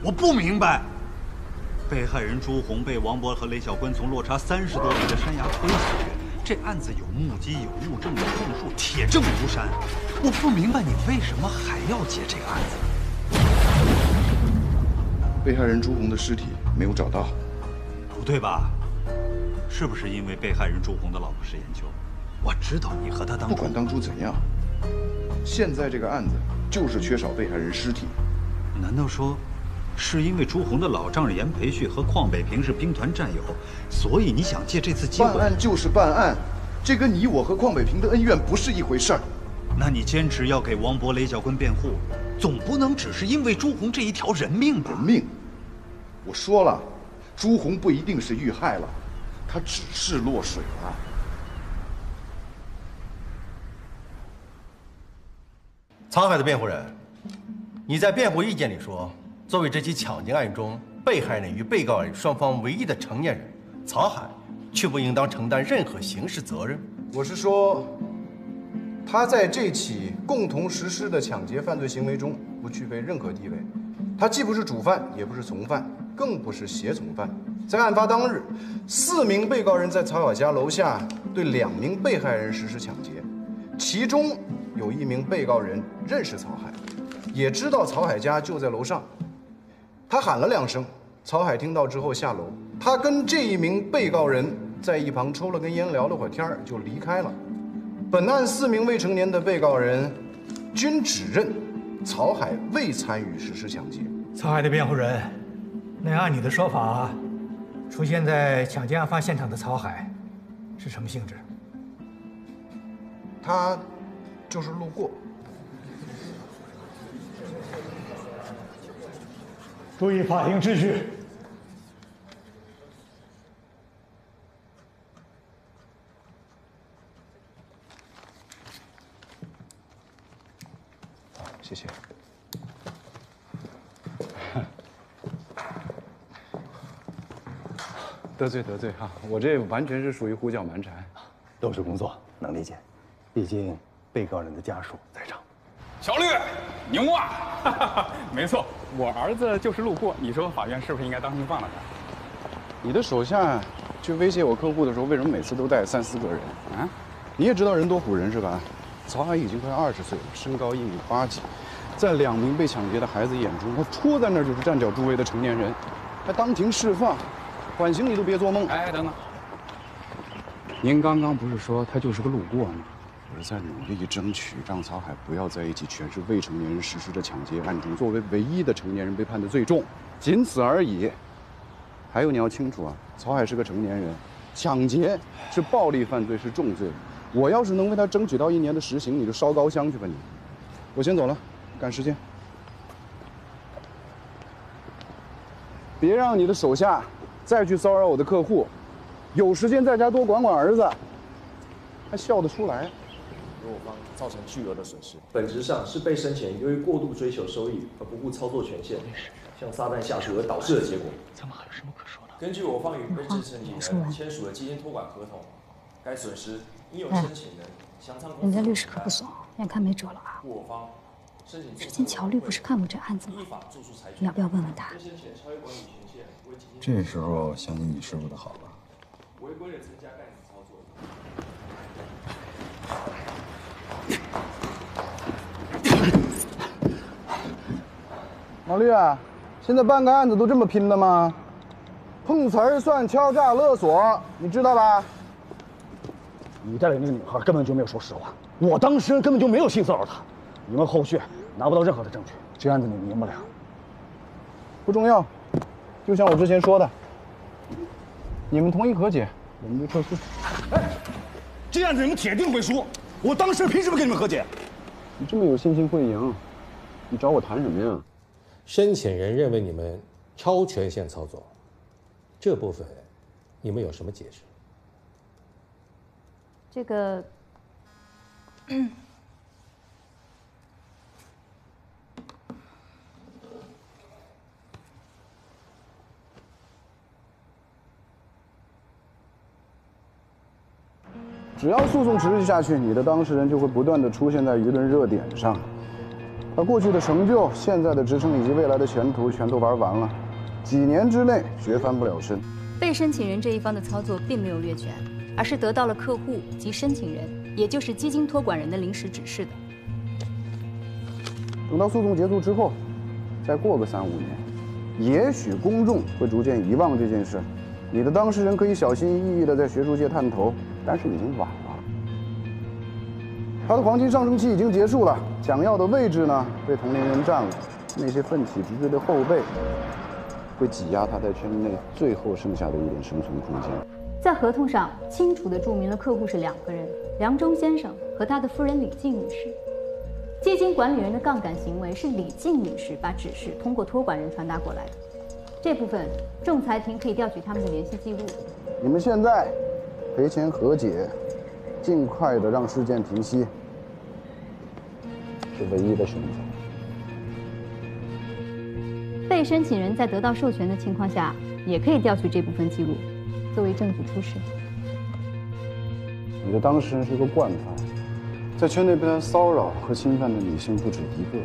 我不明白。被害人朱红被王博和雷小坤从落差30多米的山崖推下去，这案子有目击、有物证、有供述，铁证如山。我不明白你为什么还要解这个案子。被害人朱红的尸体没有找到，不对吧？是不是因为被害人朱红的老婆是严秋？我知道你和她当初……不管当初怎样，现在这个案子就是缺少被害人尸体。难道说？ 是因为朱红的老丈人严培旭和邝北平是兵团战友，所以你想借这次机会？办案就是办案，这跟你我和邝北平的恩怨不是一回事儿。那你坚持要给王博、雷小坤辩护，总不能只是因为朱红这一条人命吧？人命，我说了，朱红不一定是遇害了，他只是落水了。曹海的辩护人，你在辩护意见里说。 作为这起抢劫案中被害人与被告人双方唯一的成年人，曹海却不应当承担任何刑事责任。我是说，他在这起共同实施的抢劫犯罪行为中不具备任何地位，他既不是主犯，也不是从犯，更不是胁从犯。在案发当日，4名被告人在曹海家楼下对2名被害人实施抢劫，其中有1名被告人认识曹海，也知道曹海家就在楼上。 他喊了2声，曹海听到之后下楼。他跟这1名被告人在一旁抽了根烟，聊了会儿天就离开了。本案4名未成年的被告人均指认曹海未参与实施抢劫。曹海的辩护人，那按你的说法，出现在抢劫案发现场的曹海是什么性质？他就是路过。 注意法庭秩序。谢谢。得罪哈，我这完全是属于胡搅蛮缠。都是工作，能理解。毕竟被告人的家属在场。小绿，牛啊！没错，我儿子就是路过。你说法院是不是应该当庭放了他？你的手下去威胁我客户的时候，为什么每次都带3、4个人啊？你也知道人多唬人是吧？曹海已经快20岁了，身高1.8米，在2名被抢劫的孩子眼中，他戳在那儿就是站脚助威的成年人，还当庭释放，缓刑你都别做梦。哎，等等，您刚刚不是说他就是个路过吗？ 我是在努力争取让曹海不要在一起全是未成年人实施的抢劫案中作为唯一的成年人被判的最重，仅此而已。还有你要清楚啊，曹海是个成年人，抢劫是暴力犯罪，是重罪。我要是能为他争取到1年的实刑，你就烧高香去吧你。我先走了，赶时间。别让你的手下再去骚扰我的客户，有时间在家多管管儿子，还笑得出来。 给我方造成巨额的损失，本质上是被生前由于过度追求收益而不顾操作权限，向撒旦下注而导致的结果。咱们还有什么可说的？根据我方与被制承继人签署的基金托管合同，该损失应由申请人详仓公司。人家律师可不怂，眼看没辙了啊！我方申请之前乔律不是看过这案子吗？你要不要问问他？这时候想起你师傅的好了。违规的增加该次操作。 老绿啊，现在办个案子都这么拼的吗？碰瓷儿算敲诈勒索，你知道吧？你带的那个女孩根本就没有说实话，我当时根本就没有性骚扰她，你们后续拿不到任何的证据，这案子你们赢不了。不重要，就像我之前说的，你们同意和解，我们就撤诉。哎，这案子你们铁定会输，我当时凭什么跟你们和解？你这么有信心会赢，你找我谈什么呀？ 申请人认为你们超权限操作，这部分你们有什么解释？这个，只要诉讼持续下去，你的当事人就会不断的出现在舆论热点上。他过去的成就、现在的职称以及未来的前途全都玩完了，几年之内绝翻不了身。被申请人这一方的操作并没有越权，而是得到了客户及申请人，也就是基金托管人的临时指示的。等到诉讼结束之后，再过个3、5年，也许公众会逐渐遗忘这件事。你的当事人可以小心翼翼地在学术界探头，但是已经晚了。他的黄金上升期已经结束了，想要的位置呢被同龄人占了，那些奋起直追的后辈会挤压他在圈内最后剩下的一点生存空间。在合同上清楚地注明了客户是2个人，梁中先生和他的夫人李静女士。基金管理人的杠杆行为是李静女士把指示通过托管人传达过来的，这部分仲裁庭可以调取他们的联系记录。你们现在赔钱和解，尽快的让事件平息，是唯一的选择。被申请人在得到授权的情况下，也可以调取这部分记录，作为证据出示。你的当事人是个惯犯，在圈内被他骚扰和侵犯的女性不止一个。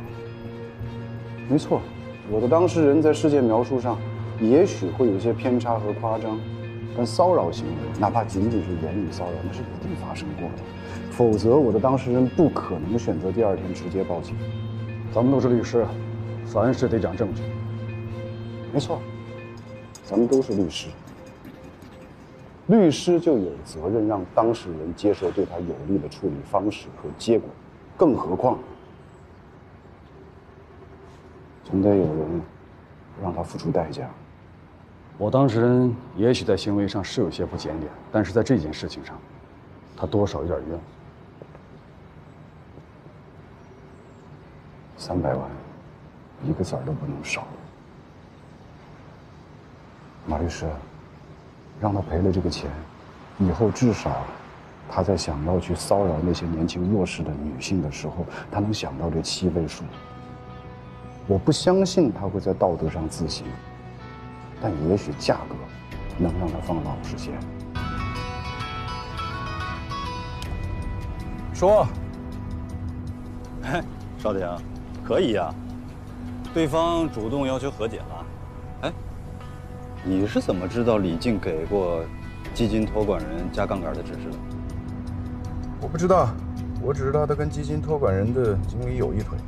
没错，我的当事人在事件描述上也许会有些偏差和夸张，但骚扰行为，哪怕仅仅是言语骚扰，那是一定发生过的。否则，我的当事人不可能选择第2天直接报警。咱们都是律师，凡事得讲证据。没错，咱们都是律师。律师就有责任让当事人接受对他有利的处理方式和结果，更何况，总得有人让他付出代价。我当事人也许在行为上是有些不检点，但是在这件事情上，他多少有点冤。300万，一个子儿都不能少。马律师，让他赔了这个钱，以后至少他在想要去骚扰那些年轻弱势的女性的时候，他能想到这7位数。我不相信他会在道德上自省，但也许价格能让他放老实些。说，哎，少廷，可以呀，对方主动要求和解了。哎，你是怎么知道李静给过基金托管人加杠杆的指示的？我不知道，我只知道他跟基金托管人的经理有一腿。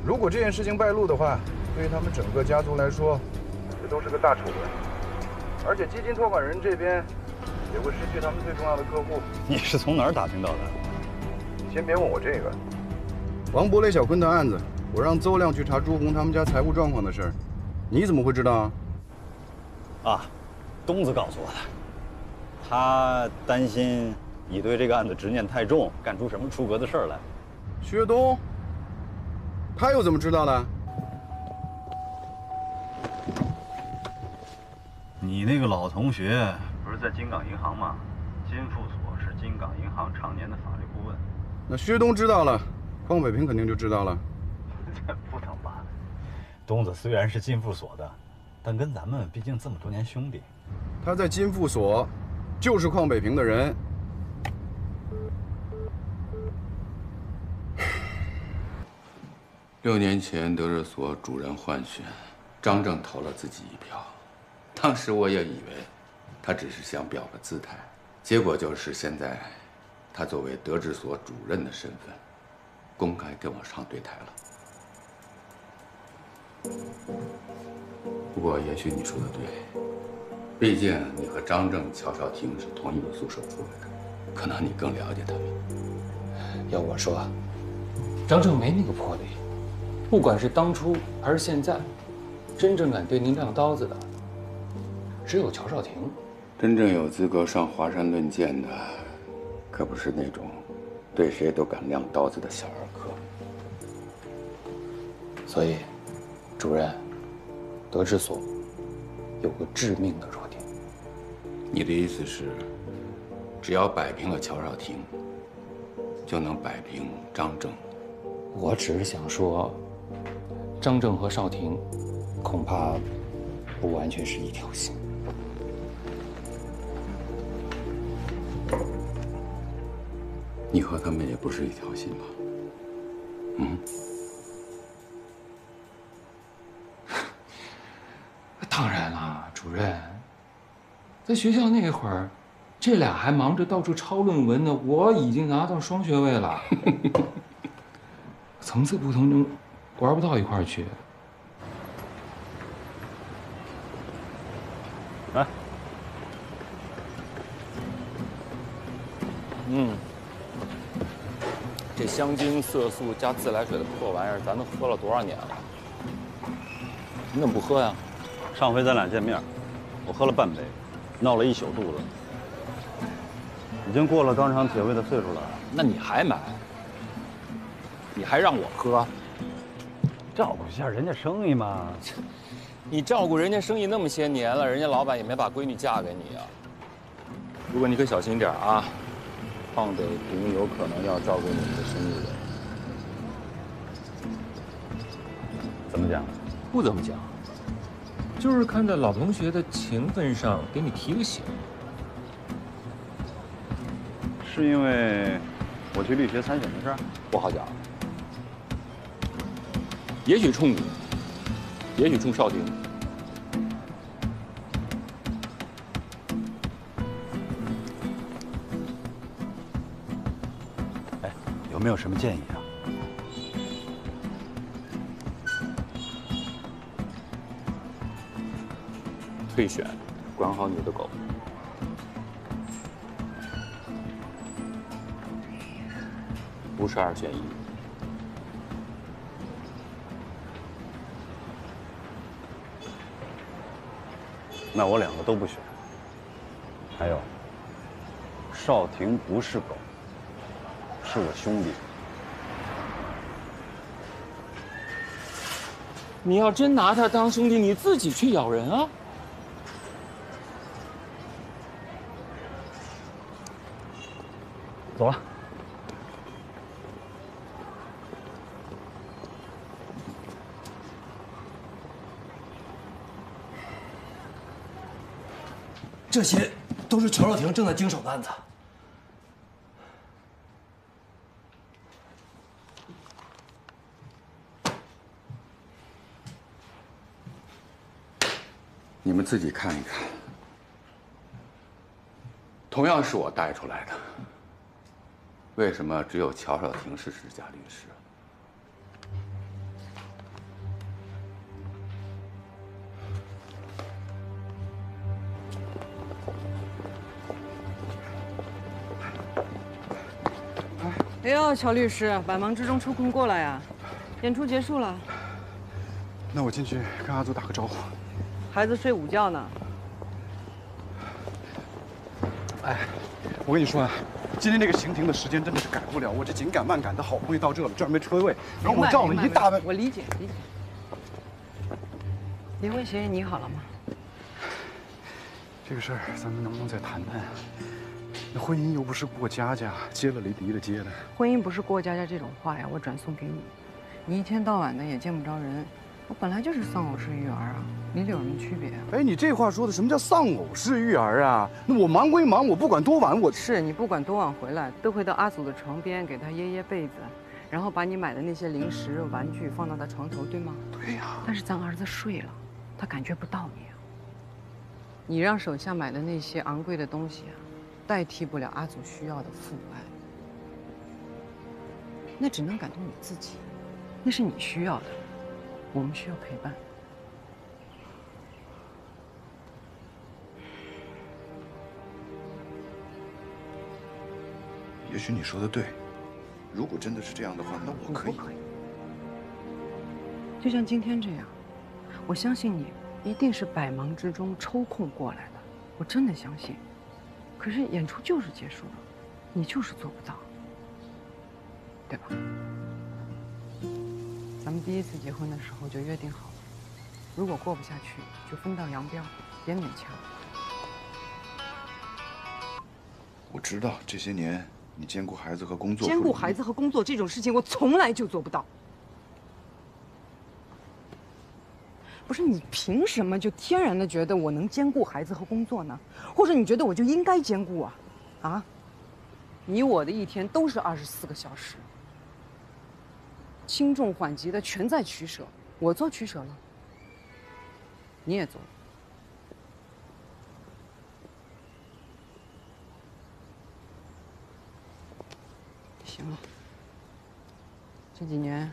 如果这件事情败露的话，对于他们整个家族来说，这都是个大丑闻。而且基金托管人这边也会失去他们最重要的客户。你是从哪儿打听到的？你先别问我这个。王博、雷小坤的案子，我让邹亮去查朱红他们家财务状况的事儿，你怎么会知道啊？啊，东子告诉我的。他担心你对这个案子执念太重，干出什么出格的事儿来。薛东，他又怎么知道的？你那个老同学不是在金港银行吗？金副所是金港银行常年的法律顾问。那薛东知道了，匡北平肯定就知道了。这不能吧？东子虽然是金副所的，但跟咱们毕竟这么多年兄弟。他在金副所，就是匡北平的人。6年前德日所主任换选，张正投了自己1票。当时我也以为他只是想表个姿态，结果就是现在他作为德智所主任的身份，公开跟我上对台了。不过也许你说的对，毕竟你和张正、乔少廷是同一个宿舍出来的，可能你更了解他们。要我说，张正没那个魄力，不管是当初还是现在，真正敢对您亮刀子的，只有乔少廷。真正有资格上华山论剑的，可不是那种对谁都敢亮刀子的小儿科。所以，主任，德智所有个致命的弱点。你的意思是，只要摆平了乔少廷，就能摆平张正？我只是想说，张正和少廷恐怕不完全是一条心。你和他们也不是一条心吧？嗯。当然了，主任，在学校那会儿，这俩还忙着到处抄论文呢，我已经拿到双学位了。层次不同，玩不到一块儿去。来，这香精、色素加自来水的破玩意儿，咱都喝了多少年了？你怎么不喝呀？上回咱俩见面，我喝了半杯，闹了一宿肚子。已经过了肛肠铁胃的岁数了。那你还买？你还让我喝？照顾一下人家生意嘛。你照顾人家生意那么些年了，人家老板也没把闺女嫁给你啊。不过你可小心点啊，胖北平有可能要照顾你们的生意的。怎么讲？不怎么讲，就是看在老同学的情分上，给你提个醒。是因为我去律协参选的事儿？不好讲，也许冲你，也许冲少廷。哎，有没有什么建议啊？退选，管好你的狗。不是2选1。那我2个都不选。还有，少廷不是狗，是我兄弟。你要真拿他当兄弟，你自己去咬人啊！走了。这些都是乔少廷正在经手的案子。你们自己看一看。同样是我带出来的，为什么只有乔少廷是执家律师？哎呦，乔律师，百忙之中抽空过来呀？演出结束了，那我进去跟阿祖打个招呼。孩子睡午觉呢。哎，我跟你说啊，今天这个刑庭的时间真的是改不了，我这紧赶慢赶的，好不容易到这了，这儿没车位，然后我照了一大半。我理解。离婚协议拟好了吗？这个事儿咱们能不能再谈谈？那婚姻又不是过家家，接了离了接的。婚姻不是过家家这种话呀，我转送给你。你一天到晚的也见不着人，我本来就是丧偶式育儿啊，离了有什么区别啊？哎，你这话说的什么叫丧偶式育儿啊？那我忙归忙，我不管多晚，是你不管多晚回来，都会到阿祖的床边给他掖被子，然后把你买的那些零食、玩具放到他床头，对吗？对呀。但是咱儿子睡了，他感觉不到你啊。你让手下买的那些昂贵的东西啊，代替不了阿祖需要的父爱，那只能感动你自己，那是你需要的，我们需要陪伴。也许你说的对，如果真的是这样的话，那我可以。就像今天这样，我相信你一定是百忙之中抽空过来的，我真的相信。可是演出就是结束了，你就是做不到，对吧？咱们第一次结婚的时候就约定好了，如果过不下去，就分道扬镳，别勉强。我知道这些年你兼顾孩子和工作。兼顾孩子和工作这种事情，我从来就做不到。不是你凭什么就天然的觉得我能兼顾孩子和工作呢？或者你觉得我就应该兼顾啊？啊？你我的一天都是24个小时，轻重缓急的全在取舍，我做取舍了，你也做，了。这几年，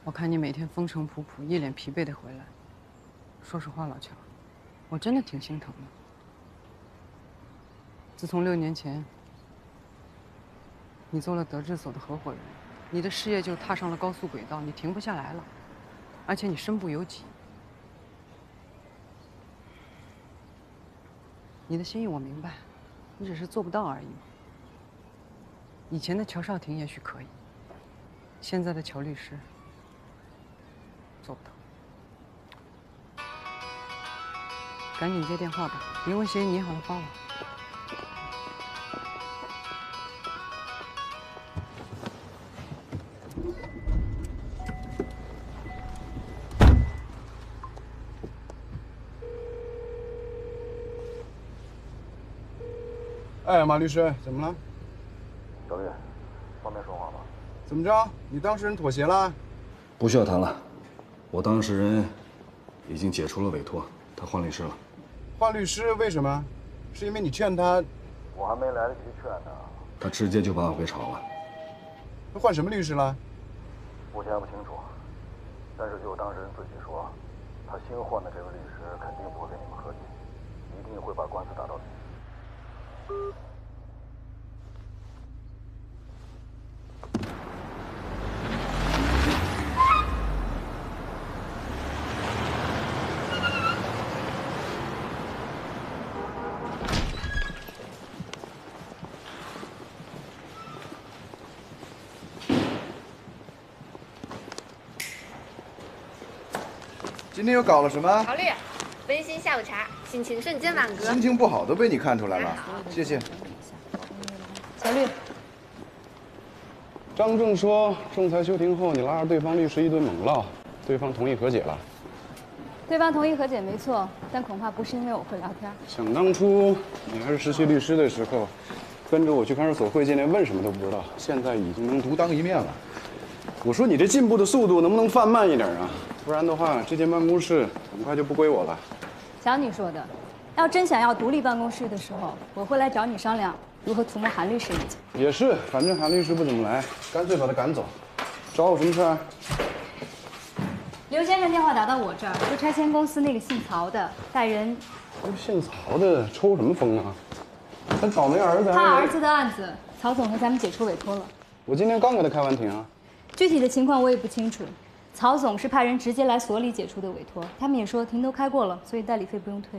我看你每天风尘仆仆、一脸疲惫的回来，说实话，老乔，我真的挺心疼的。自从6年前，你做了德智所的合伙人，你的事业就踏上了高速轨道，你停不下来了，而且你身不由己。你的心意我明白，你只是做不到而已嘛。以前的乔少廷也许可以，现在的乔律师做不到。赶紧接电话吧，离婚协议拟好了发我。哎，马律师，怎么了？小绿，方便说话吗？怎么着？你当事人妥协了？不需要谈了，我当事人已经解除了委托，他换律师了。换律师为什么？是因为你劝他？我还没来得及劝他，他直接就把我给炒了。他换什么律师了？目前还不清楚，但是据我当事人自己说，他新换的这位律师肯定不会跟你们和解，一定会把官司打到底。今天又搞了什么？陶律，温馨下午茶，心情瞬间满格。心情不好都被你看出来了，谢谢。小绿，张正说，仲裁休庭后，你拉着对方律师一顿猛唠，对方同意和解了。对方同意和解没错，但恐怕不是因为我会聊天。想当初你还是实习律师的时候，跟着我去看守所会见，连问什么都不知道，现在已经能独当一面了。我说你这进步的速度能不能放慢一点啊？不然的话，这间办公室很快就不归我了。瞧你说的，要真想要独立办公室的时候，我会来找你商量如何涂抹韩律师意见。也是，反正韩律师不怎么来，干脆把他赶走。找我什么事儿？刘先生电话打到我这儿，说拆迁公司那个姓曹的带人。姓曹的抽什么风啊？他倒霉儿子。他儿子的案子，曹总和咱们解除委托了。我今天刚给他开完庭啊。具体的情况我也不清楚。曹总是派人直接来所里解除的委托，他们也说庭都开过了，所以代理费不用退。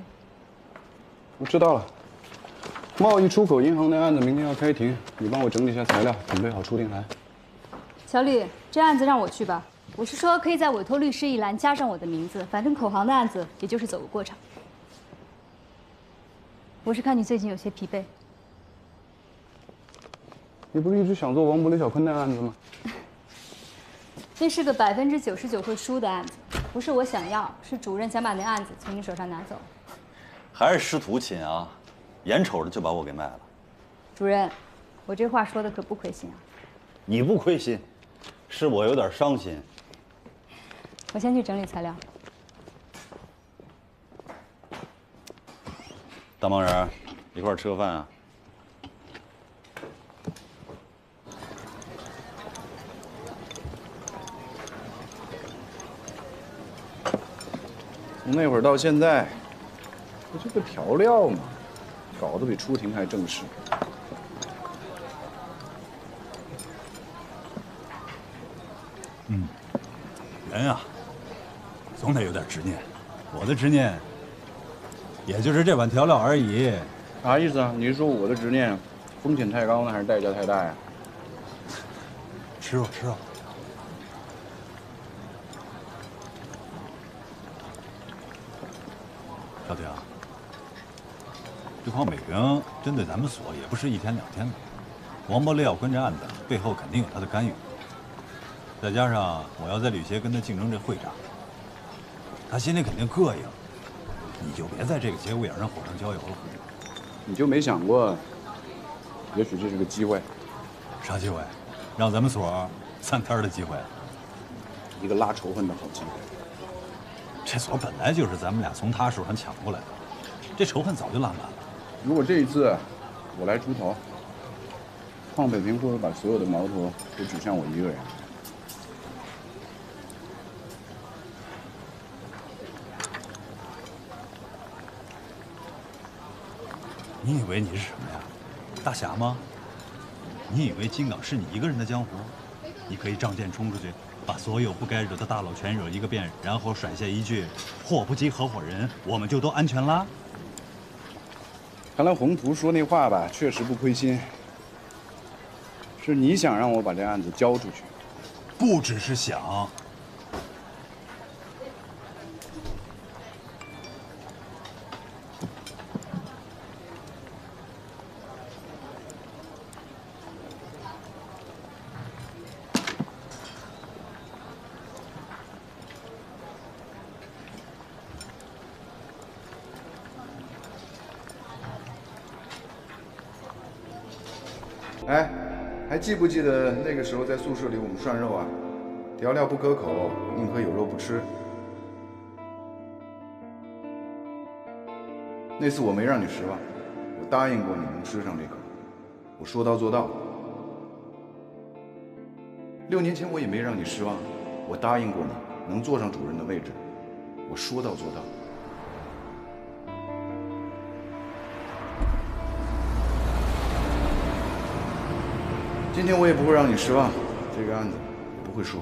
我知道了。贸易出口银行那案子明天要开庭，你帮我整理一下材料，准备好出庭函。小吕，这案子让我去吧。我是说可以在委托律师一栏加上我的名字，反正口行的案子也就是走个过场。我是看你最近有些疲惫。你不是一直想做王博、李小坤那案子吗？那是个99%会输的案子，不是我想要，是主任想把那案子从你手上拿走。还是师徒亲啊，眼瞅着就把我给卖了。主任，我这话说的可不亏心啊。你不亏心，是我有点伤心。我先去整理材料。大忙人，一块儿吃个饭啊。从那会儿到现在，不就个调料吗？搞得比出庭还正式。人啊，总得有点执念。我的执念，也就是这碗调料而已。啥意思啊？你是说我的执念风险太高呢，还是代价太大呀？吃肉，吃肉。小婷，这黄美萍针对咱们所也不是1天2天了。王博、李小坤这案子背后肯定有他的干预，再加上我要在旅协跟他竞争这会长，他心里肯定膈应。你就别在这个节骨眼上火上浇油了。你就没想过，也许这是个机会？啥机会？让咱们所3天的机会？一个拉仇恨的好机会。这所本来就是咱们俩从他手上抢过来的，这仇恨早就拉满了。如果这一次我来出头， 황北平会不会把所有的矛头都指向我一个人？你以为你是什么呀？大侠吗？你以为金港是你一个人的江湖？你可以仗剑冲出去，把所有不该惹的大佬全惹一个遍，然后甩下一句“祸不及合伙人”，我们就都安全啦。看来宏图说那话吧，确实不亏心。是你想让我把这案子交出去？不只是想。哎，还记不记得那个时候在宿舍里我们涮肉啊？调料不可口，宁可有肉不吃。那次我没让你失望，我答应过你能吃上这口，我说到做到。6年前我也没让你失望，我答应过你能坐上主任的位置，我说到做到。今天我也不会让你失望，这个案子我不会输。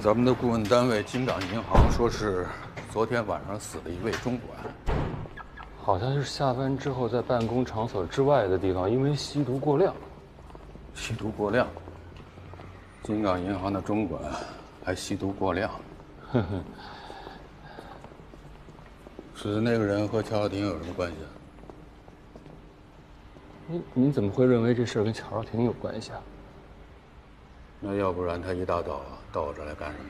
咱们的顾问单位金港银行说是昨天晚上死了一位中管，好像是下班之后在办公场所之外的地方，因为吸毒过量。吸毒过量？金港银行的中管还吸毒过量？哼哼。死的那个人和乔小婷有什么关系啊？你怎么会认为这事儿跟乔少廷有关系啊？那要不然他一大早到我这儿来干什么？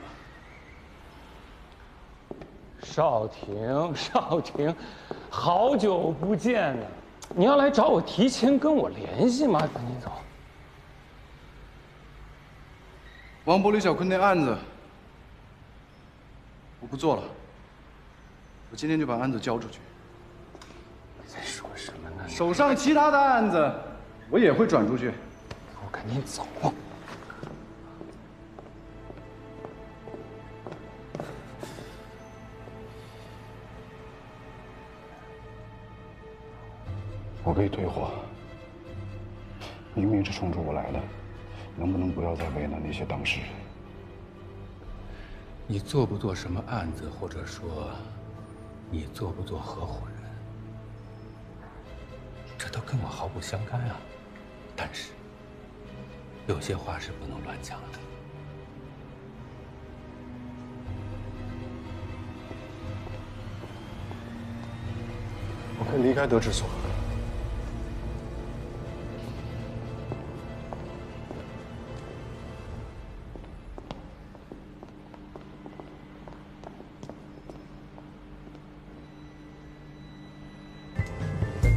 少廷，好久不见呢！你要来找我，提前跟我联系吗？赶紧走。王博、李小坤那案子，我不做了。我今天就把案子交出去。你在说什么呢？手上其他的案子，我也会转出去。我赶紧走。我可以退货，明明是冲着我来的，能不能不要再为难那些当事人？你做不做什么案子，或者说，你做不做合伙人，这都跟我毫不相干啊。但是，有些话是不能乱讲的。我可以离开德智所。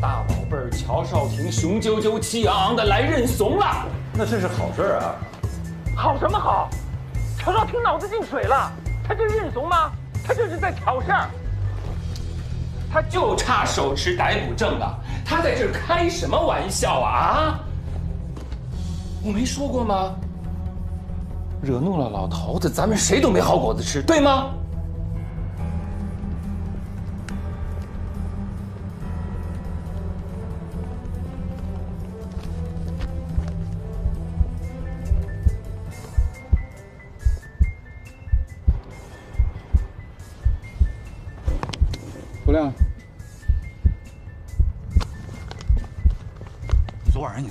大宝贝儿乔少廷雄赳赳气昂昂的来认怂了，那这是好事啊！好什么好？乔少廷脑子进水了，他这认怂吗？他这是在挑事儿。他就差手持逮捕证了，他在这儿开什么玩笑啊？啊！我没说过吗？惹怒了老头子，咱们谁都没好果子吃，对吗？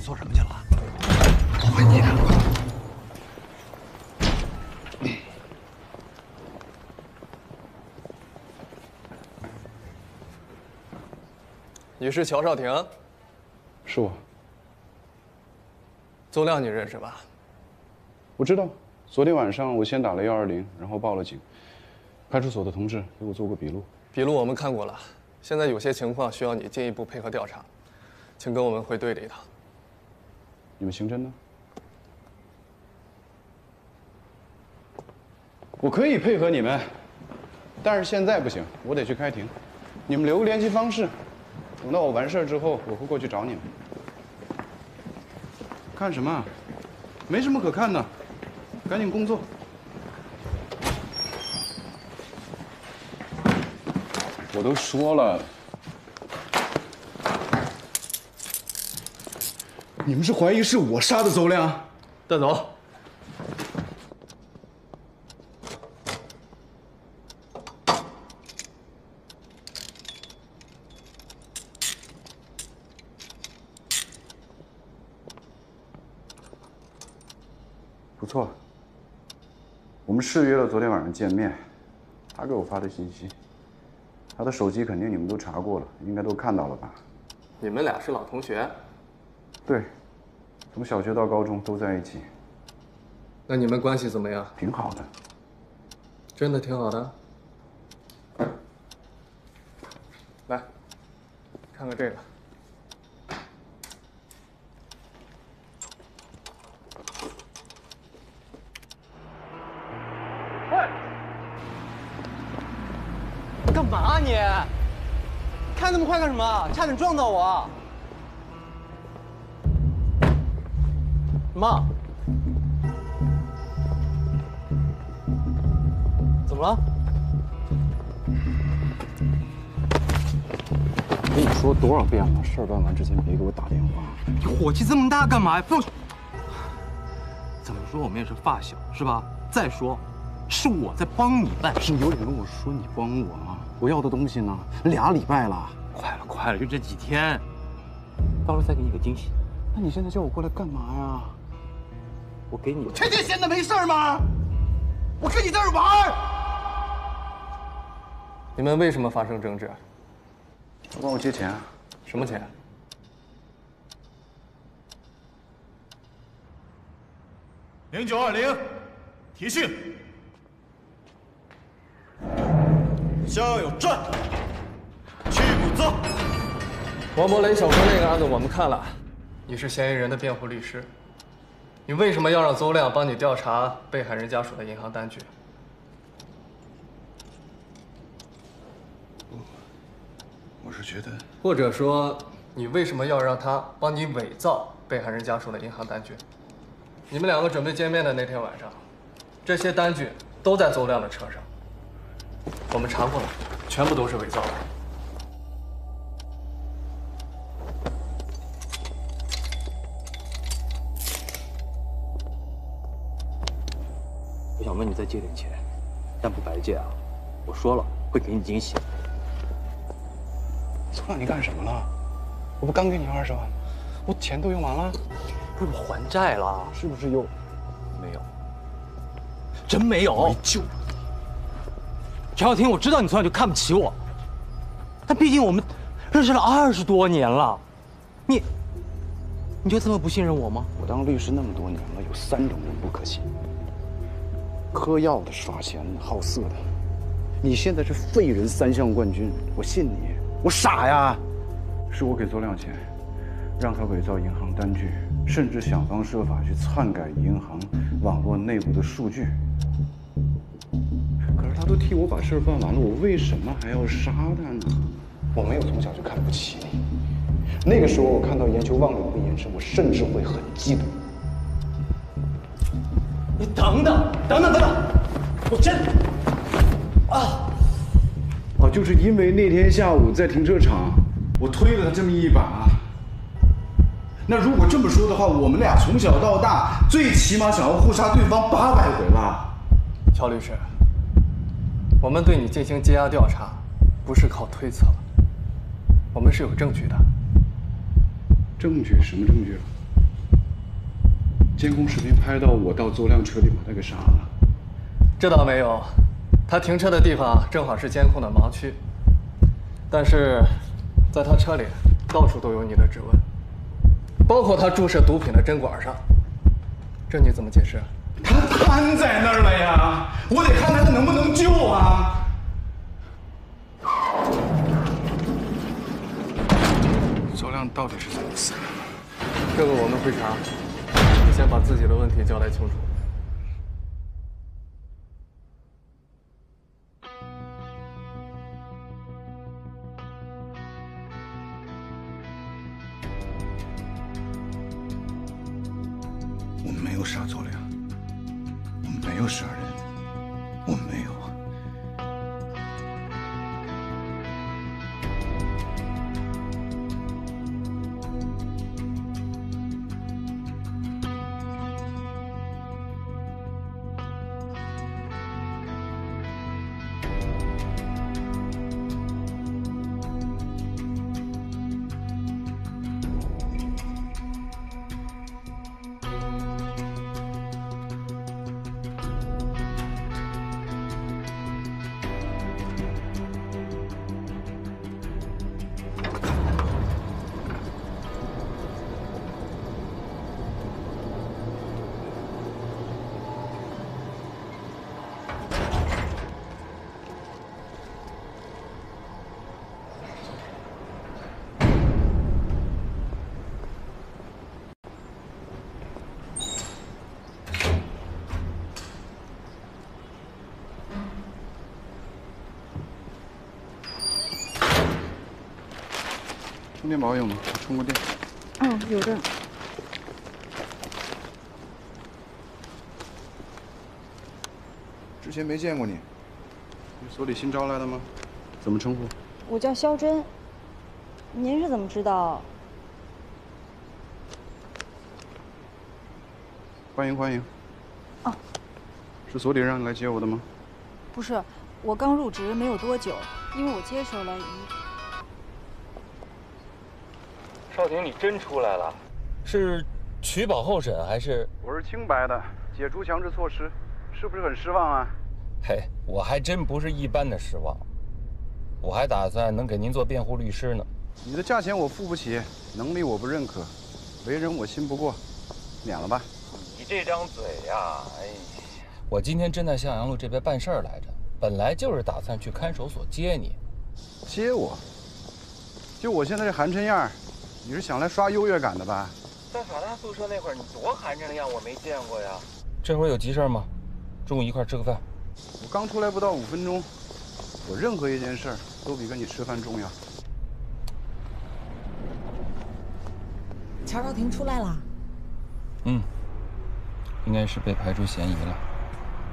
做什么去了？我问你呢。你是乔少廷？是我。邹亮你认识吧？我知道，昨天晚上我先打了120，然后报了警。派出所的同志给我做过笔录。笔录我们看过了，现在有些情况需要你进一步配合调查，请跟我们回队里一趟。你们刑侦呢？我可以配合你们，但是现在不行，我得去开庭。你们留个联系方式，等到我完事儿之后，我会过去找你们。看什么？没什么可看的，赶紧工作。我都说了，你们是怀疑是我杀的邹亮？带走。不错，我们誓约了昨天晚上见面，他给我发的信息。他的手机肯定你们都查过了，应该都看到了吧？你们俩是老同学？对，从小学到高中都在一起。那你们关系怎么样？挺好的。真的挺好的？来，看看这个。干嘛你？开那么快干什么？差点撞到我！妈，怎么了？跟你说多少遍了，事儿办完之前别给我打电话。你火气这么大干嘛呀？不，怎么说我们也是发小是吧？再说，是我在帮你办事。你有脸跟我说你帮我吗？我要的东西呢？2礼拜了。快了，就这几天，到时候再给你个惊喜。那你现在叫我过来干嘛呀？我给你。天天闲的没事吗？我跟你在这玩。你们为什么发生争执？他管我借钱啊。什么钱？0920，提讯。校有传，去捕捉。王博、雷晓峰那个案子我们看了，你是嫌疑人的辩护律师，你为什么要让邹亮帮你调查被害人家属的银行单据？我是觉得，或者说，你为什么要让他帮你伪造被害人家属的银行单据？你们两个准备见面的那天晚上，这些单据都在邹亮的车上。我们查过了，全部都是伪造的。我想问你再借点钱，但不白借啊！我说了，会给你惊喜。邹亮，你干什么了？我不刚给你20万吗？我钱都用完了。不是我还债了，是不是又？没有，真没有。没救。陈晓婷，我知道你从小就看不起我，但毕竟我们认识了20多年了，你就这么不信任我吗？我当律师那么多年了，有3种人不可信：嗑药的、耍钱的、好色的。你现在是废人3项冠军，我信你？我傻呀？是我给邹亮钱，让他伪造银行单据，甚至想方设法去篡改银行网络内部的数据。可是他都替我把事儿办完了，我为什么还要杀他呢？我没有从小就看不起你。那个时候我看到严秋望着你的眼神，我甚至会很嫉妒。你等等，我真就是因为那天下午在停车场，我推了他这么一把。那如果这么说的话，我们俩从小到大最起码想要互杀对方800回了。乔律师，我们对你进行羁押调查，不是靠推测，我们是有证据的。证据？什么证据？监控视频拍到我到邹亮车里把他给杀了。这倒没有，他停车的地方正好是监控的盲区，但是在他车里到处都有你的指纹，包括他注射毒品的针管上。这你怎么解释？他瘫在那儿了呀，我得看看他能不能救啊。邹亮到底是怎么死的？这个我们会查，你先把自己的问题交代清楚。我们没有杀邹亮，我们没有杀人，我们没有。充电宝有吗？我充过电。哦，有的。之前没见过你，你所里新招来的吗？怎么称呼？我叫肖珍。您是怎么知道？欢迎欢迎。哦，是所里让你来接我的吗？不是，我刚入职没有多久，因为我接手了少廷，你真出来了？是取保候审还是？我是清白的，解除强制措施，是不是很失望啊？嘿，我还真不是一般的失望，我还打算能给您做辩护律师呢。你的价钱我付不起，能力我不认可，为人我信不过，免了吧。你这张嘴呀，哎呀，我今天真在向阳路这边办事儿来着，本来就是打算去看守所接你。接我？就我现在这寒碜样，你是想来刷优越感的吧？在法大宿舍那会儿，你多寒碜的样我没见过呀。这会儿有急事吗？中午一块吃个饭。我刚出来不到5分钟，我任何一件事都比跟你吃饭重要。乔少廷出来了。嗯，应该是被排除嫌疑了。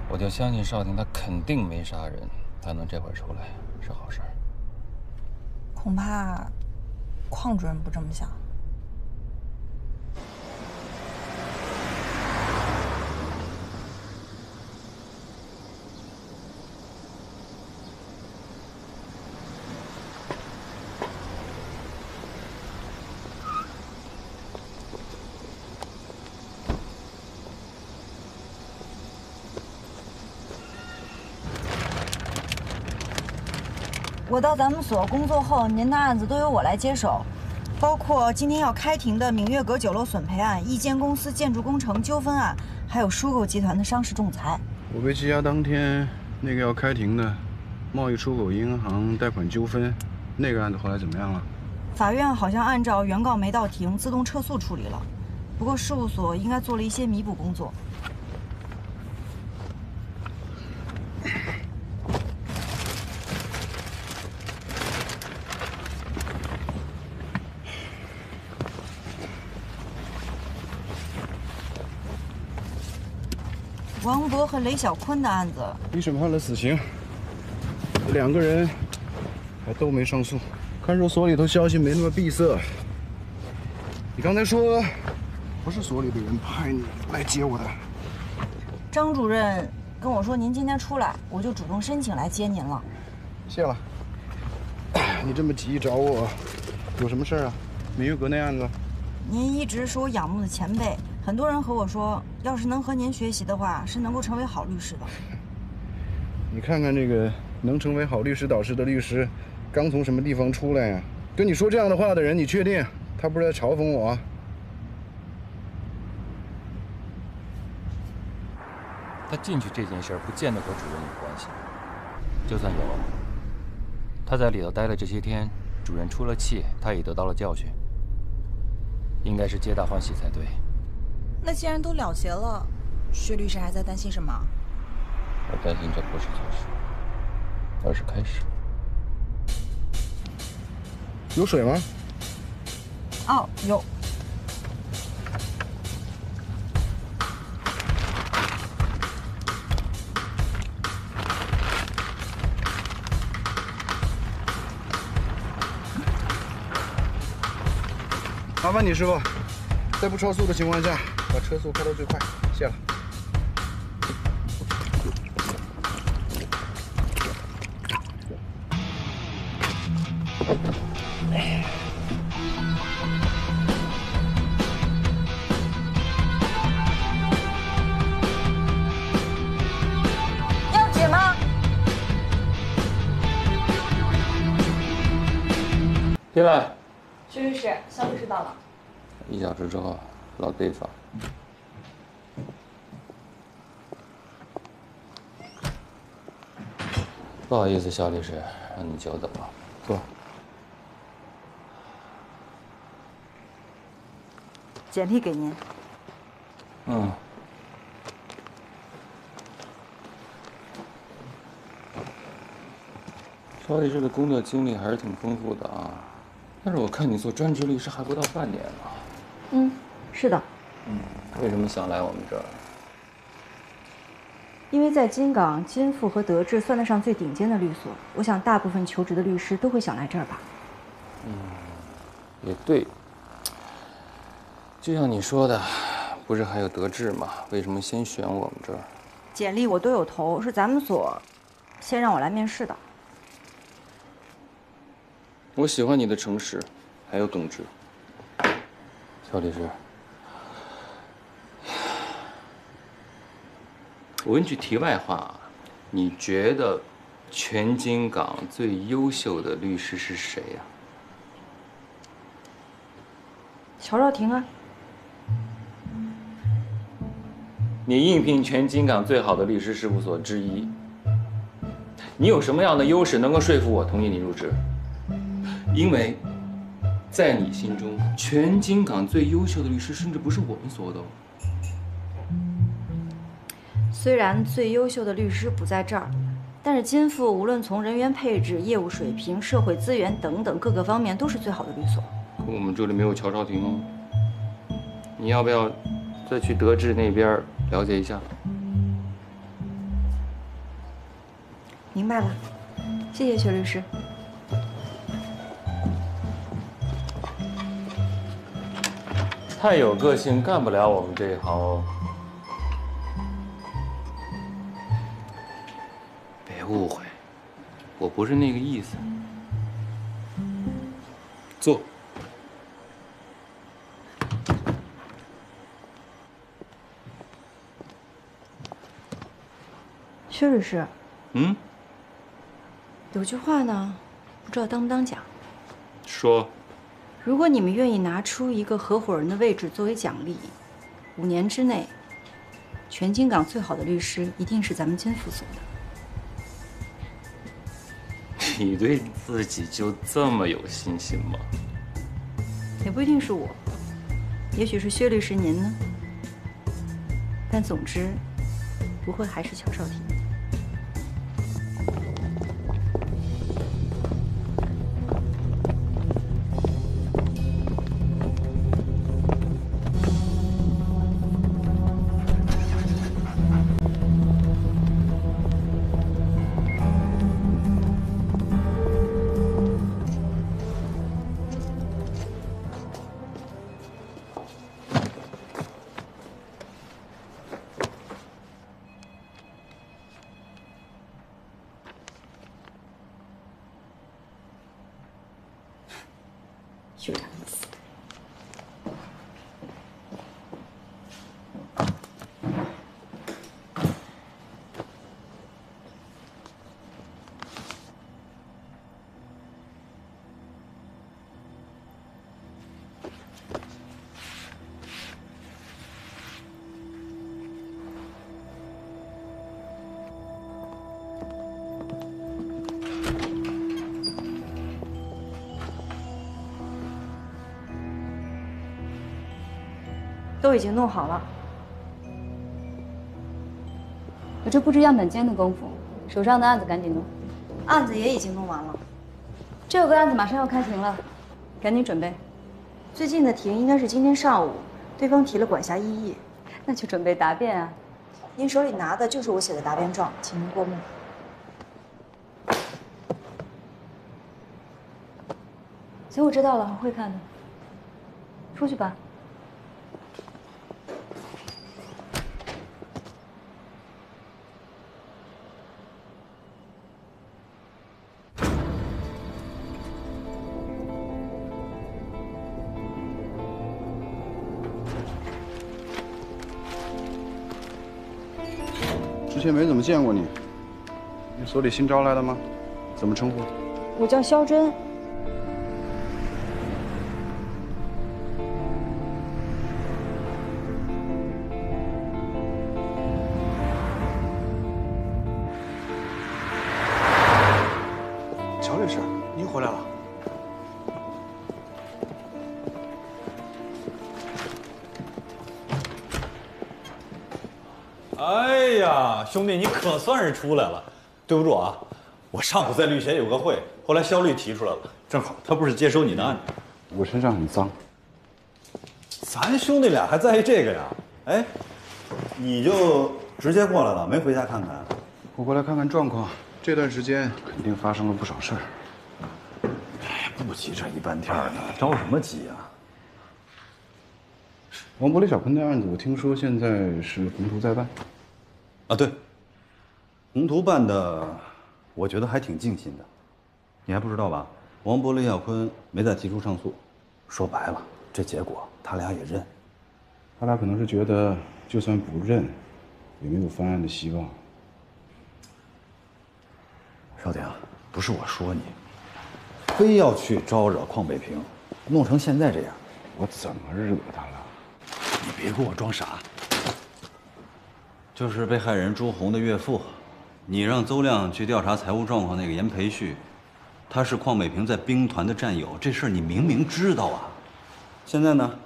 我就相信少廷他肯定没杀人，他能这会儿出来是好事儿。恐怕邝主任不这么想。我到咱们所工作后，您的案子都由我来接手，包括今天要开庭的明月阁酒楼损赔案、一间公司建筑工程纠纷案，还有输购集团的商事仲裁。我被羁押当天，那个要开庭的贸易出口银行贷款纠纷，那个案子后来怎么样了？法院好像按照原告没到庭，自动撤诉处理了。不过事务所应该做了一些弥补工作。王博和雷小坤的案子，一审判了死刑，2个人还都没上诉。看守所里头消息没那么闭塞。你刚才说不是所里的人派你来接我的？张主任跟我说您今天出来，我就主动申请来接您了。谢了。你这么急找我，有什么事啊？明月阁那案子。您一直是我仰慕的前辈，很多人和我说，要是能和您学习的话，是能够成为好律师的。你看看这个能成为好律师导师的律师，刚从什么地方出来呀？跟你说这样的话的人，你确定他不是在嘲讽我？他进去这件事不见得和主任有关系，就算有，他在里头待了这些天，主任出了气，他也得到了教训，应该是皆大欢喜才对。那既然都了结了，薛律师还在担心什么？我担心这不是结束，而是开始。有水吗？哦，有。麻烦你师傅，在不超速的情况下，把车速开到最快，谢了。要解吗？进来。薛律师，肖律师到了。1小时之后，老地方。不好意思，肖律师，让你久等了。坐。简历给您。嗯。肖律师的工作经历还是挺丰富的啊。但是我看你做专职律师还不到半年呢。嗯，是的。为什么想来我们这儿？因为在金港，金富和德智算得上最顶尖的律所，我想大部分求职的律师都会想来这儿吧。也对。就像你说的，不是还有德智吗？为什么先选我们这儿？简历我都有投，是咱们所先让我来面试的。我喜欢你的诚实，还有耿直。肖律师，我问句题外话，你觉得全金港最优秀的律师是谁呀？乔兆廷啊。你应聘全金港最好的律师事务所之一，你有什么样的优势能够说服我同意你入职？因为，在你心中，全金港最优秀的律师甚至不是我们所的哦。虽然最优秀的律师不在这儿，但是金富无论从人员配置、业务水平、社会资源等等各个方面都是最好的律所。可我们这里没有乔兆廷哦。你要不要再去德智那边了解一下？明白了，谢谢薛律师。太有个性，干不了我们这一行哦。别误会，我不是那个意思。坐。薛律师，有句话呢，不知道当不当讲。说。如果你们愿意拿出一个合伙人的位置作为奖励，5年之内，全金港最好的律师一定是咱们金富所的。你对自己就这么有信心吗？也不一定是我，也许是薛律师您呢。但总之，不会还是乔少廷。都已经弄好了。有这布置样本间的功夫，手上的案子赶紧弄。案子也已经弄完了，这有个案子马上要开庭了，赶紧准备。最近的庭应该是今天上午，对方提了管辖异议，那就准备答辩啊。您手里拿的就是我写的答辩状，请您过目。行，我知道了，我会看的。出去吧。之前没怎么见过你，你所里新招来的吗？怎么称呼？我叫肖珍。乔律师，您回来了。哎呀，兄弟，你可算是出来了。对不住啊，我上午在律协有个会，后来肖律提出来了，正好他不是接手你的案子。我身上很脏。咱兄弟俩还在意这个呀？哎，你就直接过来了，没回家看看？我过来看看状况。这段时间肯定发生了不少事儿。哎，不急这一半天的，着什么急呀？王博、李小坤的案子，我听说现在是宏图在办。啊，对，宏图办的，我觉得还挺尽心的。你还不知道吧？王博、李小坤没再提出上诉，说白了，这结果他俩也认。他俩可能是觉得，就算不认，也没有翻案的希望。少廷，不是我说你，非要去招惹邝北平，弄成现在这样，我怎么惹他了？你别给我装傻。就是被害人朱红的岳父，你让邹亮去调查财务状况那个严培旭，他是邝北平在兵团的战友，这事儿你明明知道啊。现在呢，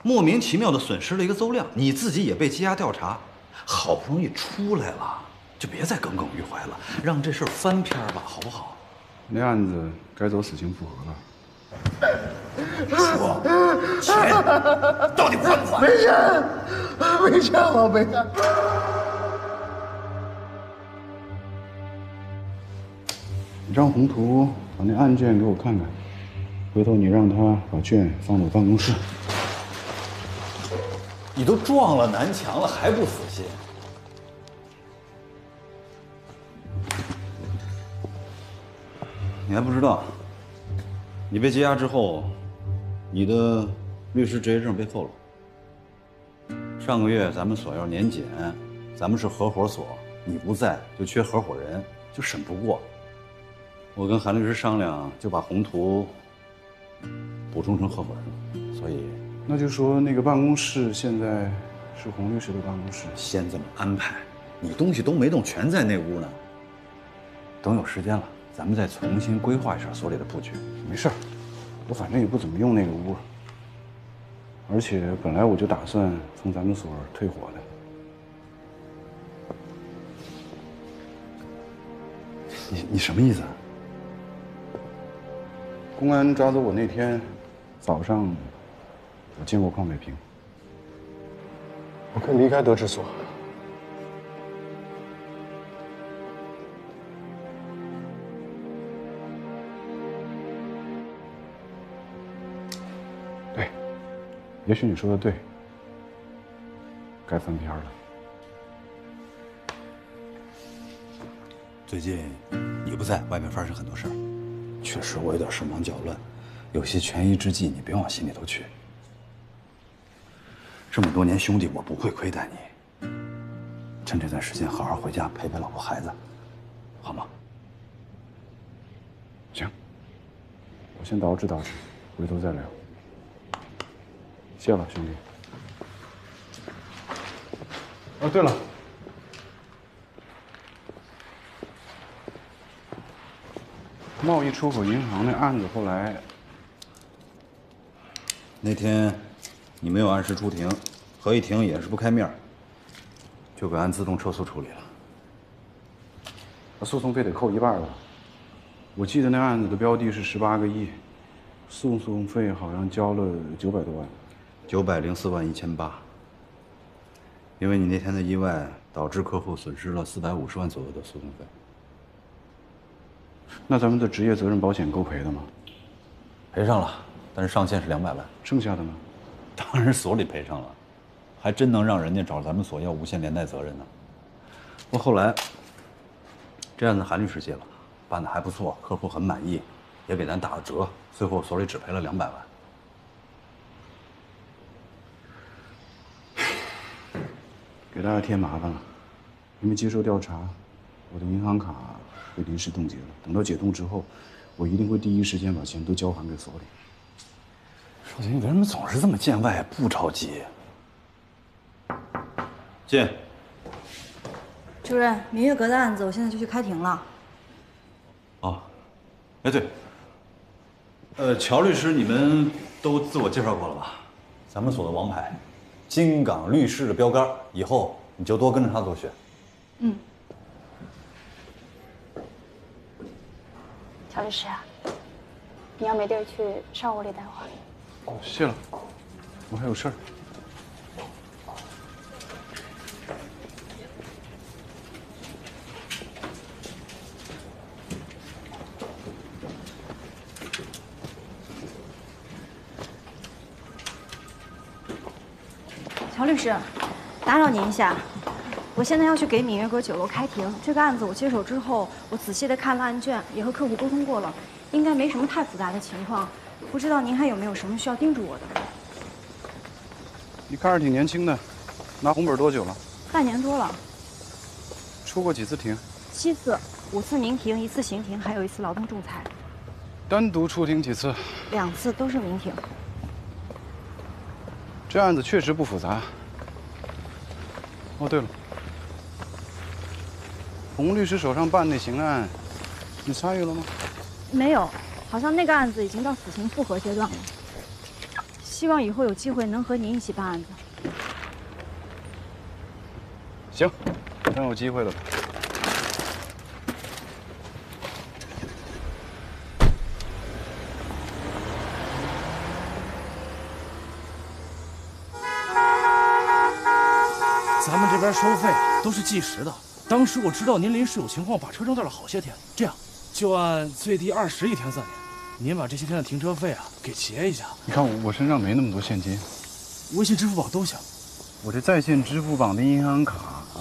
莫名其妙的损失了一个邹亮，你自己也被羁押调查，好不容易出来了，就别再耿耿于怀了，让这事儿翻篇吧，好不好？那案子该走死刑复核了。说钱到底还不还？没钱，没钱了，没钱。你让宏图把那案卷给我看看，回头你让他把卷放到我办公室。你都撞了南墙了，还不死心？你还不知道，你被羁押之后，你的律师执业证被扣了。上个月咱们所要年检，咱们是合伙所，你不在就缺合伙人，就审不过。我跟韩律师商量，就把宏图补充成合伙人了。所以，那就说那个办公室现在是洪律师的办公室。先这么安排，你东西都没动，全在那屋呢。等有时间了，咱们再重新规划一下所里的布局。没事儿，我反正也不怎么用那个屋，而且本来我就打算从咱们所退伙的。你什么意思？公安抓走我那天早上，我见过邝北平。我可以离开德智所。对，也许你说的对，该翻篇了。最近你不在，外面发生很多事儿，确实我有点手忙脚乱，有些权宜之计你别往心里头去。这么多年兄弟，我不会亏待你。趁这段时间好好回家陪陪老婆孩子，好吗？行，我先捯饬捯饬，回头再聊。谢了，兄弟。哦，对了。贸易出口银行那案子后来，那天你没有按时出庭，合议庭也是不开面，就给按自动撤诉处理了。那诉讼费得扣一半了。我记得那案子的标的是18个亿，诉讼费好像交了900多万，904万1800。因为你那天的意外，导致客户损失了450万左右的诉讼费。那咱们的职业责任保险够赔的吗？赔上了，但是上限是200万。剩下的呢？当然所里赔上了，还真能让人家找咱们所要无限连带责任呢。不过后来，这案子韩律师接了，办得还不错，客户很满意，也给咱打了折，最后所里只赔了200万。给大家添麻烦了，因为接受调查，我的银行卡被临时冻结了。等到解冻之后，我一定会第一时间把钱都交还给所里。少卿，你为什么总是这么见外，不着急？进。主任，明月阁的案子我现在就去开庭了。哦，哎对，乔律师，你们都自我介绍过了吧？咱们所的王牌，金港律师的标杆，以后你就多跟着他多学。嗯。乔律师啊，你要没地儿去，上屋里待会儿。哦，谢了，我还有事儿。乔律师，打扰您一下，我现在要去给闽月阁9楼开庭。这个案子我接手之后，我仔细的看了案卷，也和客户沟通过了，应该没什么太复杂的情况。不知道您还有没有什么需要叮嘱我的？你看着挺年轻的，拿红本多久了半年多了。出过几次庭7次，5次民庭，1次刑庭，还有1次劳动仲裁。单独出庭几次2次都是民庭。这案子确实不复杂。哦，对了，洪律师手上办那刑案，你参与了吗？没有，好像那个案子已经到死刑复核阶段了。希望以后有机会能和您一起办案子。行，等有机会了。咱们这边收费都是计时的。当时我知道您临时有情况，把车扔这儿了好些天。这样，就按最低20一天算您。您把这些天的停车费啊给结一下。你看我身上没那么多现金，微信、支付宝都行。我这在线支付宝的银行卡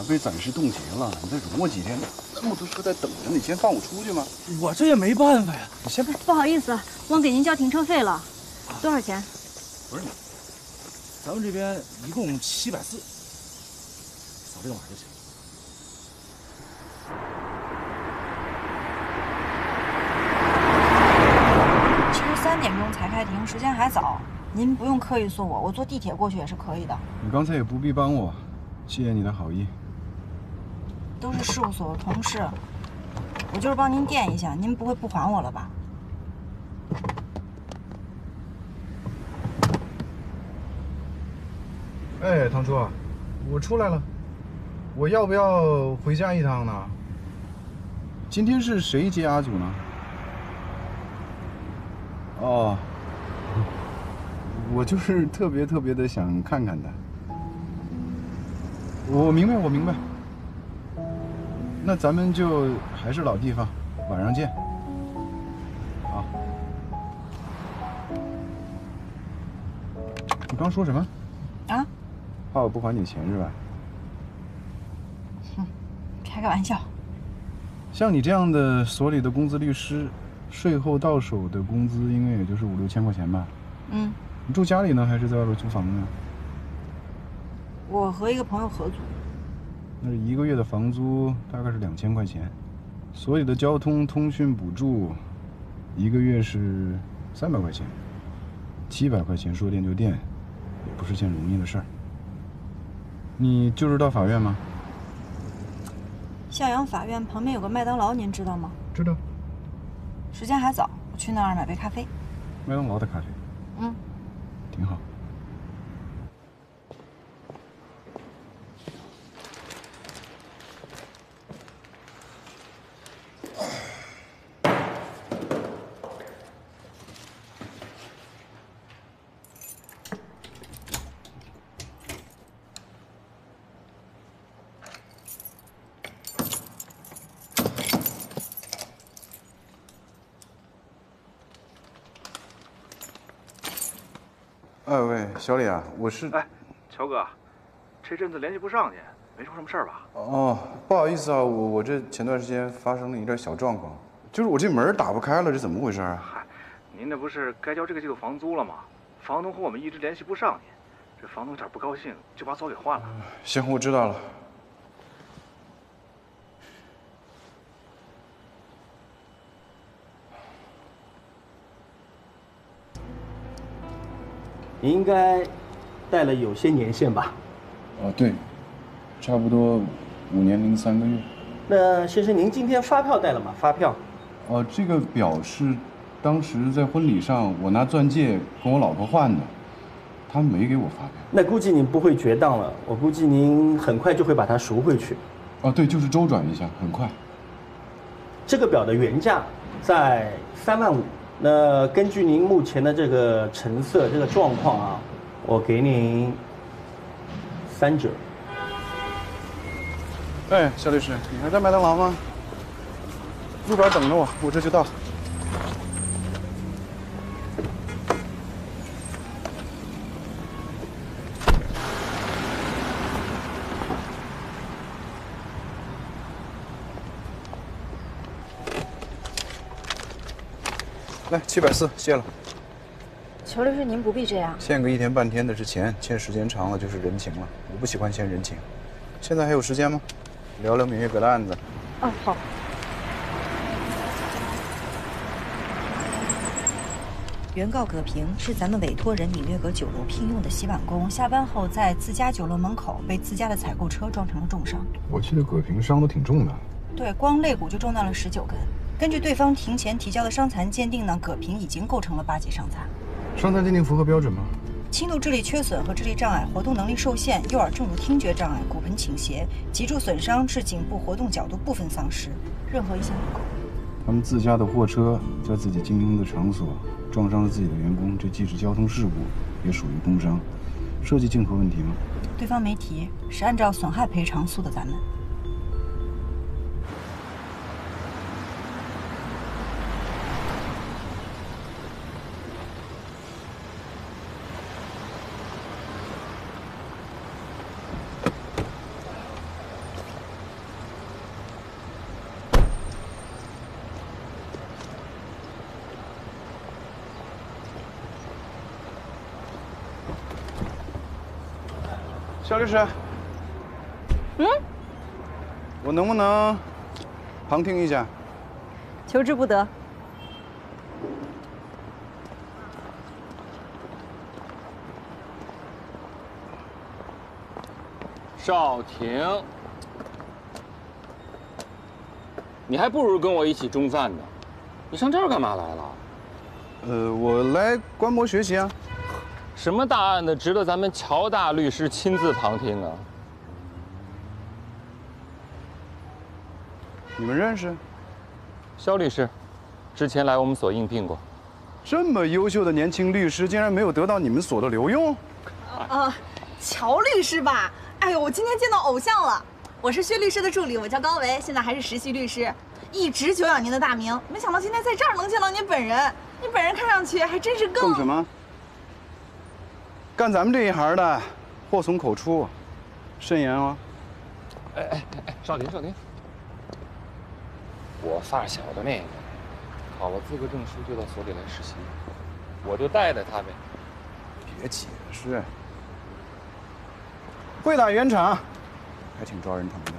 被暂时冻结了，你再容我几天。那么多车在等着，你先放我出去吗？我这也没办法呀。你先不好意思，忘给您交停车费了。多少钱？不是你，咱们这边一共740，扫这个码就行。其实3点钟才开庭，时间还早，您不用刻意送我，我坐地铁过去也是可以的。你刚才也不必帮我，谢谢你的好意。都是事务所的同事，我就是帮您垫一下，您不会不还我了吧？哎，唐叔，我出来了，我要不要回家一趟呢？今天是谁接阿祖呢？哦，我就是特别的想看看他。我明白，我明白。那咱们就还是老地方，晚上见。好。你刚说什么？啊？怕我不还你钱是吧？哼，开个玩笑。像你这样的所里的公资律师，税后到手的工资应该也就是5、6千块钱吧？嗯。你住家里呢，还是在外边租房呢？我和一个朋友合租。那1个月的房租大概是2000块钱，所里的交通通讯补助，1个月是300块钱，700块钱说电就电，也不是件容易的事儿。你就是到法院吗？向阳法院旁边有个麦当劳，您知道吗？知道。时间还早，我去那儿买杯咖啡。麦当劳的咖啡。嗯，挺好。喂，小李啊，我是……哎，乔哥，这阵子联系不上你，没出什么事儿吧？哦，不好意思啊，我这前段时间发生了一点小状况，就是我这门打不开了，这怎么回事啊？嗨，您那不是该交这个季度房租了吗？房东和我们一直联系不上您，这房东有点不高兴，就把锁给换了。行，我知道了。你应该贷了有些年限吧？对，差不多5年零3个月。那先生，您今天发票带了吗？发票？这个表是当时在婚礼上我拿钻戒跟我老婆换的，他没给我发票。那估计您不会绝当了，我估计您很快就会把它赎回去。对，就是周转一下，很快。这个表的原价在3万5。那根据您目前的这个成色、这个状况啊，我给您3折。哎，肖律师，你还在麦当劳吗？路边等着我，我这就到。来740，谢了。裘律师，您不必这样。欠个1天半天的是钱，欠时间长了就是人情了。我不喜欢欠人情。现在还有时间吗？聊聊芈月阁的案子。好。原告葛平是咱们委托人芈月阁酒楼聘用的洗碗工，下班后在自家酒楼门口被自家的采购车撞成了重伤。我记得葛平伤都挺重的。对，光肋骨就中断了19根。根据对方庭前提交的伤残鉴定呢，葛平已经构成了8级伤残。伤残鉴定符合标准吗？轻度智力缺损和智力障碍、活动能力受限、右耳正乳听觉障碍、骨盆倾斜、脊柱损伤致颈部活动角度部分丧失，任何一项不够。他们自家的货车在自己经营的场所撞伤了自己的员工，这既是交通事故，也属于工伤。涉及竞合问题吗？对方没提，是按照损害赔偿诉的咱们。肖律师，我能不能旁听一下？求之不得。少廷，你还不如跟我一起中饭呢。你上这儿干嘛来了？我来观摩学习啊。什么大案子值得咱们乔大律师亲自旁听啊？你们认识？肖律师，之前来我们所应聘过。这么优秀的年轻律师，竟然没有得到你们所的留用？乔律师吧？哎呦，我今天见到偶像了！我是薛律师的助理，我叫高维，现在还是实习律师，一直久仰您的大名。没想到今天在这儿能见到您本人，您本人看上去还真是更什么？干咱们这一行的，祸从口出，慎言啊！少林，我发小的那个，考了资格证书就到所里来实习，我就带他呗。别解释，会打圆场，还挺招人疼的。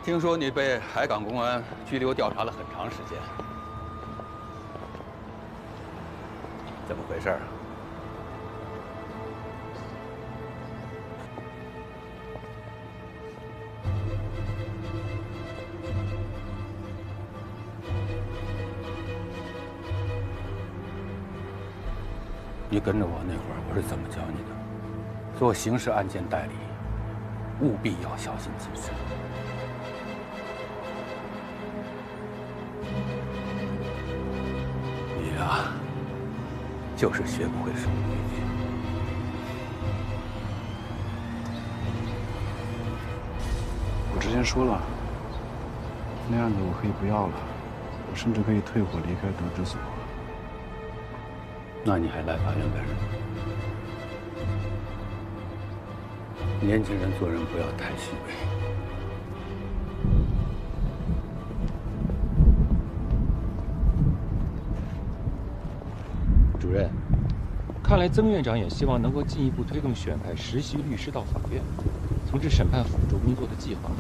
听说你被海港公安拘留调查了很长时间，怎么回事啊？你跟着我那会儿，我是怎么教你的？做刑事案件代理，务必要小心谨慎。你呀，就是学不会守规矩。我之前说了，那案子我可以不要了，我甚至可以退伙离开德之所。那你还来法院干什么？年轻人做人不要太虚伪。主任，看来曾院长也希望能够进一步推动选派实习律师到法院，从事审判辅助工作的计划。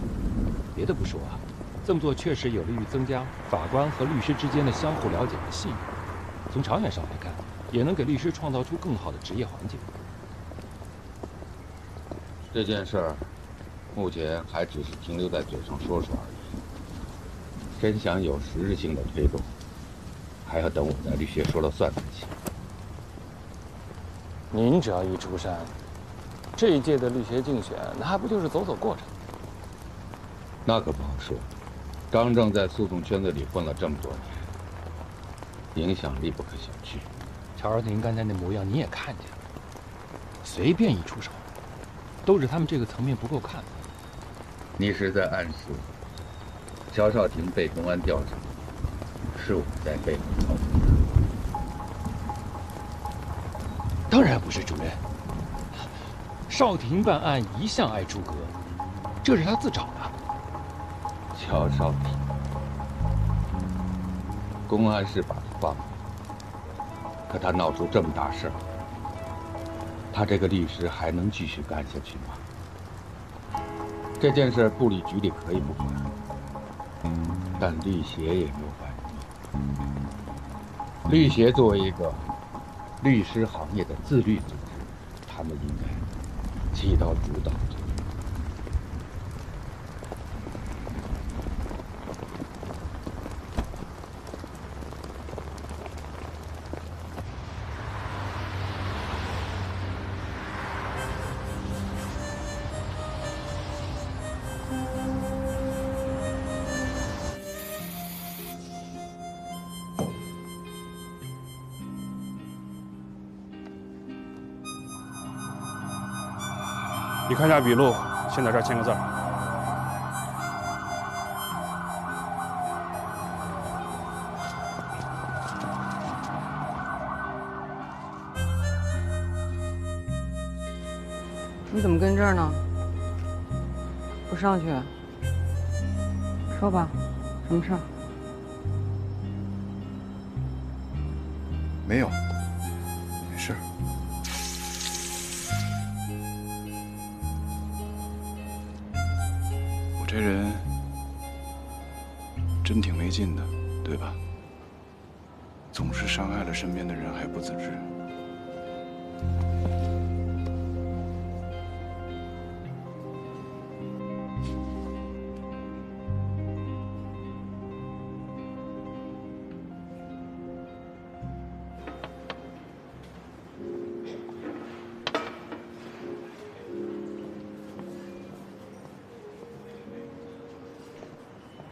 别的不说啊，这么做确实有利于增加法官和律师之间的相互了解和信任。从长远上来看，也能给律师创造出更好的职业环境。这件事儿，目前还只是停留在嘴上说说而已。真想有实质性的推动，还要等我在律协说了算才行。您只要一出山，这一届的律协竞选，那还不就是走走过场？那可不好说。张正在诉讼圈子里混了这么多年，影响力不可小觑。瞧着您刚才那模样，你也看见了，随便一出手，都是他们这个层面不够看。你是在暗示乔少廷被公安调查，是我在背后操纵他？当然不是，主任。少廷办案一向爱出格，这是他自找的。乔少廷，公安是把他放了，可他闹出这么大事儿，他这个律师还能继续干下去吗？这件事部里局里可以不管，但律协也没有办法。律协作为一个律师行业的自律组织，他们应该起到主导作用。你看下笔录，先在这儿签个字儿。你怎么跟这儿呢？不上去？说吧，什么事儿？没有，没事。我这人真挺没劲的，对吧？总是伤害了身边的人还不自知。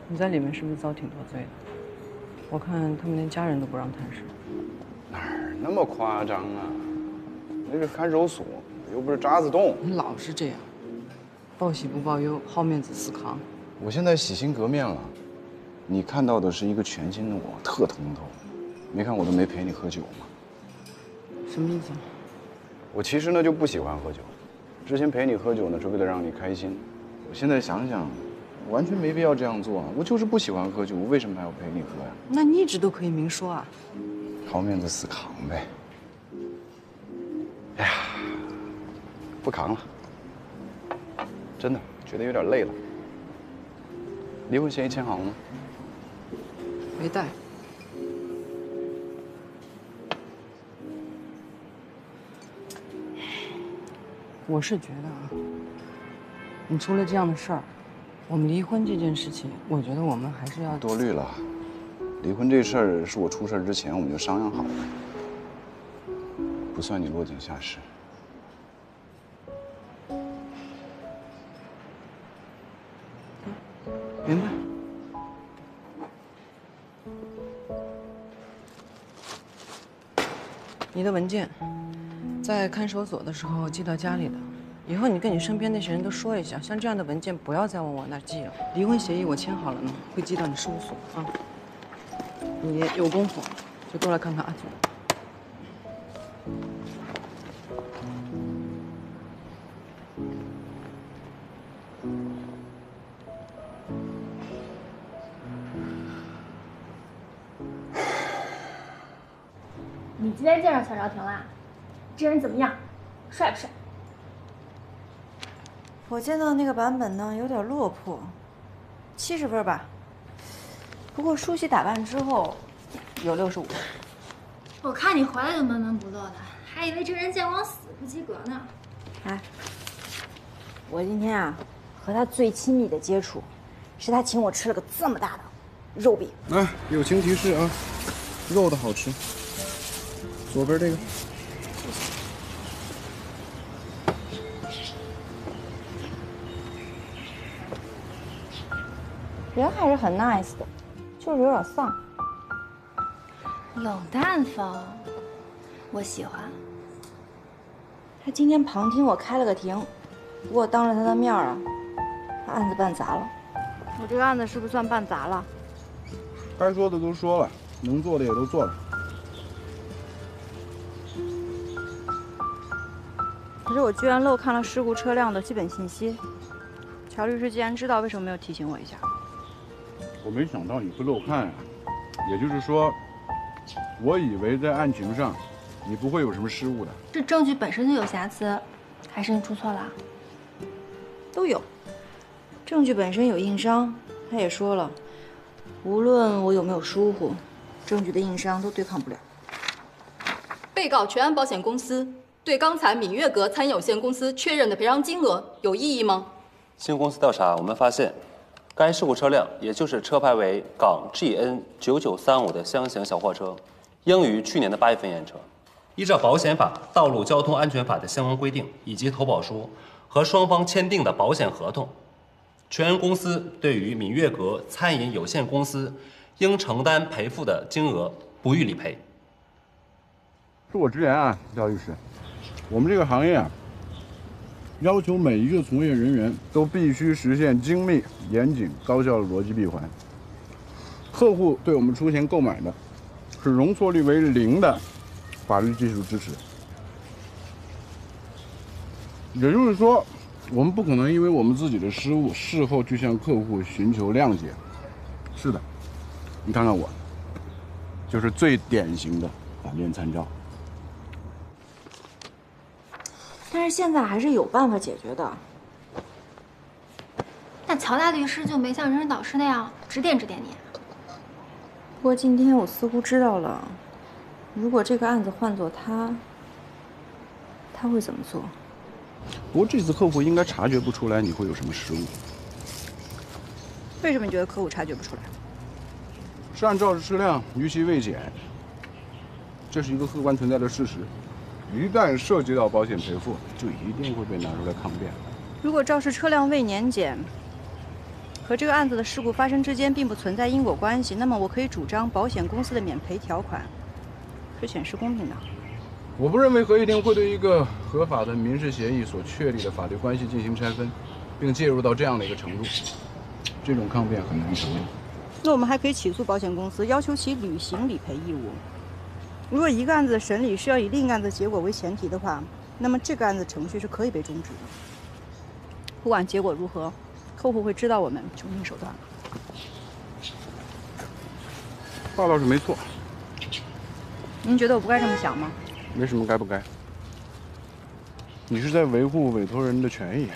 你在里面是不是遭挺多罪的？我看他们连家人都不让探视。哪儿那么夸张啊？那是看守所，又不是渣滓洞。你老是这样，报喜不报忧，好面子死扛。我现在洗心革面了，你看到的是一个全新的我，特通透。没看我都没陪你喝酒吗？什么意思？我其实呢就不喜欢喝酒，之前陪你喝酒呢是为了让你开心。我现在想想，完全没必要这样做啊！我就是不喜欢喝酒，我为什么还要陪你喝呀？那你一直都可以明说啊。好面子死扛呗。哎呀，不扛了，真的觉得有点累了。离婚协议签好了吗？没带。我是觉得啊，你出了这样的事儿，我们离婚这件事情，我觉得我们还是要多虑了。离婚这事儿是我出事之前我们就商量好的，不算你落井下石。明白。你的文件，在看守所的时候寄到家里的，以后你跟你身边那些人都说一下，像这样的文件不要再往我那儿寄了。离婚协议我签好了呢，会寄到你事务所啊。你有功夫就多来看看阿总。你今天见着乔昭婷啦？这人怎么样？帅不帅？我见到的那个版本呢，有点落魄，70分吧。不过梳洗打扮之后，有65分。我看你回来就闷闷不乐的，还以为这人见光死不及格呢。哎，我今天啊，和他最亲密的接触，是他请我吃了个这么大的肉饼。啊，友情提示啊，肉的好吃。左边这个。人还是很 nice 的，就是有点丧。冷淡风，我喜欢。他今天旁听我开了个庭，不过当着他的面啊，把案子办砸了。我这个案子是不是算办砸了？该说的都说了，能做的也都做了。可是我居然漏看了事故车辆的基本信息。乔律师既然知道，为什么没有提醒我一下？我没想到你会漏看啊，也就是说，我以为在案情上，你不会有什么失误的。这证据本身就有瑕疵，还是你出错了？都有。证据本身有硬伤，他也说了，无论我有没有疏忽，证据的硬伤都对抗不了。被告全安保险公司对刚才闽悦阁餐饮有限公司确认的赔偿金额有异议吗？经公司调查，我们发现，该事故车辆，也就是车牌为港 GN9935的厢型小货车，应于去年的8月份验车。依照保险法、道路交通安全法的相关规定以及投保书和双方签订的保险合同，全安公司对于闽悦阁餐饮有限公司应承担赔付的金额不予理赔。恕我直言啊，廖律师，我们这个行业啊，要求每一个从业人员都必须实现精密、严谨、高效的逻辑闭环。客户对我们出钱购买的是容错率为0的法律技术支持，也就是说，我们不可能因为我们自己的失误，事后去向客户寻求谅解。是的，你看看我，就是最典型的反面参照。但是现在还是有办法解决的。那乔大律师就没像人生导师那样指点指点你？不过今天我似乎知道了，如果这个案子换做他会怎么做？不过这次客户应该察觉不出来你会有什么失误。为什么你觉得客户察觉不出来？是按肇事车辆逾期未检，这是一个客观存在的事实。一旦涉及到保险赔付，就一定会被拿出来抗辩。如果肇事车辆未年检和这个案子的事故发生之间并不存在因果关系，那么我可以主张保险公司的免赔条款是显示公平的。我不认为合议庭会对一个合法的民事协议所确立的法律关系进行拆分，并介入到这样的一个程度，这种抗辩很难成立。那我们还可以起诉保险公司，要求其履行理赔义务。如果一个案子的审理需要以另一个案子的结果为前提的话，那么这个案子程序是可以被终止的。不管结果如何，客户会知道我们穷尽手段了。话倒是没错。您觉得我不该这么想吗？没什么该不该。你是在维护委托人的权益。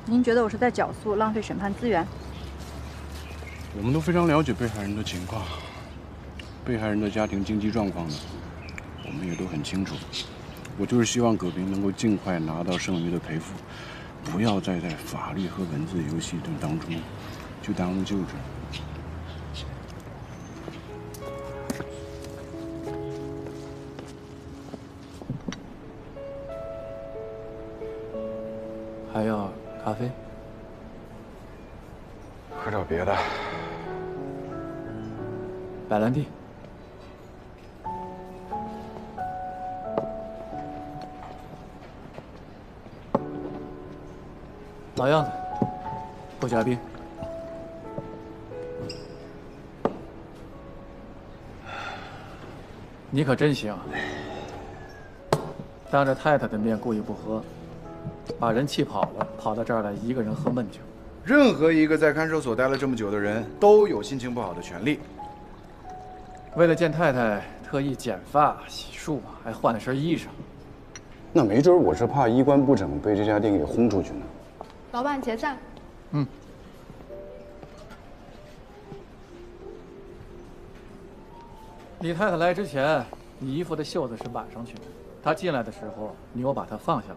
您觉得我是在绞速、浪费审判资源？我们都非常了解被害人的情况，被害人的家庭经济状况呢，我们也都很清楚。我就是希望葛平能够尽快拿到剩余的赔付，不要再在法律和文字游戏当中去耽误救治。还要咖啡？喝点别的。白兰地。老样子，不加冰。你可真行，当着太太的面故意不喝，把人气跑了，跑到这儿来一个人喝闷酒。任何一个在看守所待了这么久的人都有心情不好的权利。为了见太太，特意剪发、洗漱，还换了身衣裳。那没准我是怕衣冠不整被这家店给轰出去呢。老板结账。嗯。李太太来之前，你衣服的袖子是挽上去的。她进来的时候，你又把它放下来。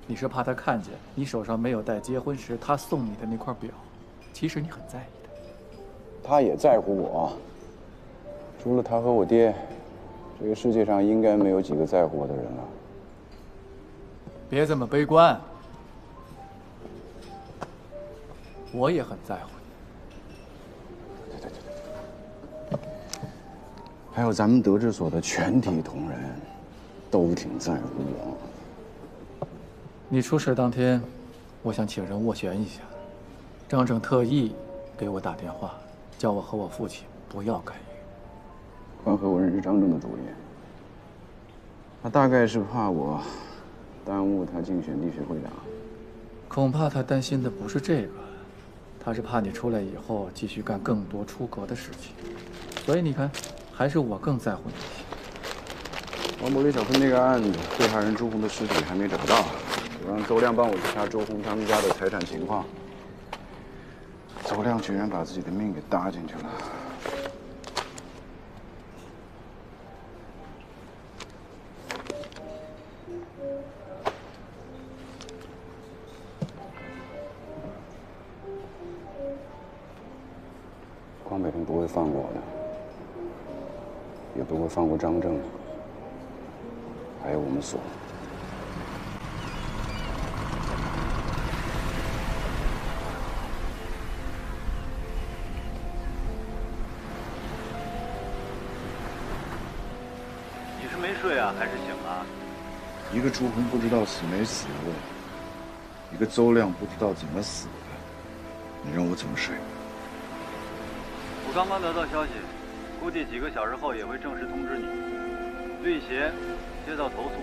你是怕她看见你手上没有戴结婚时她送你的那块表，其实你很在意的。她也在乎我。除了她和我爹，这个世界上应该没有几个在乎我的人了。别这么悲观，我也很在乎你。对。还有咱们德智所的全体同仁，都挺在乎我。你出事当天，我想请人斡旋一下，张正特意给我打电话，叫我和我父亲不要干预。关和我认识张正的主意，他大概是怕我耽误他竞选地区会长。恐怕他担心的不是这个，他是怕你出来以后继续干更多出格的事情。所以你看，还是我更在乎你一些。王某李小芬那个案子，被害人朱红的尸体还没找到，我让邹亮帮我去查周红他们家的财产情况。邹亮居然把自己的命给搭进去了。匡美萍不会放过我的，也不会放过张正，还有我们所。你是没睡啊，还是醒了？一个朱红不知道死没死，一个邹亮不知道怎么死的，你让我怎么睡？我刚刚得到消息，估计几个小时后也会正式通知你。律协接到投诉，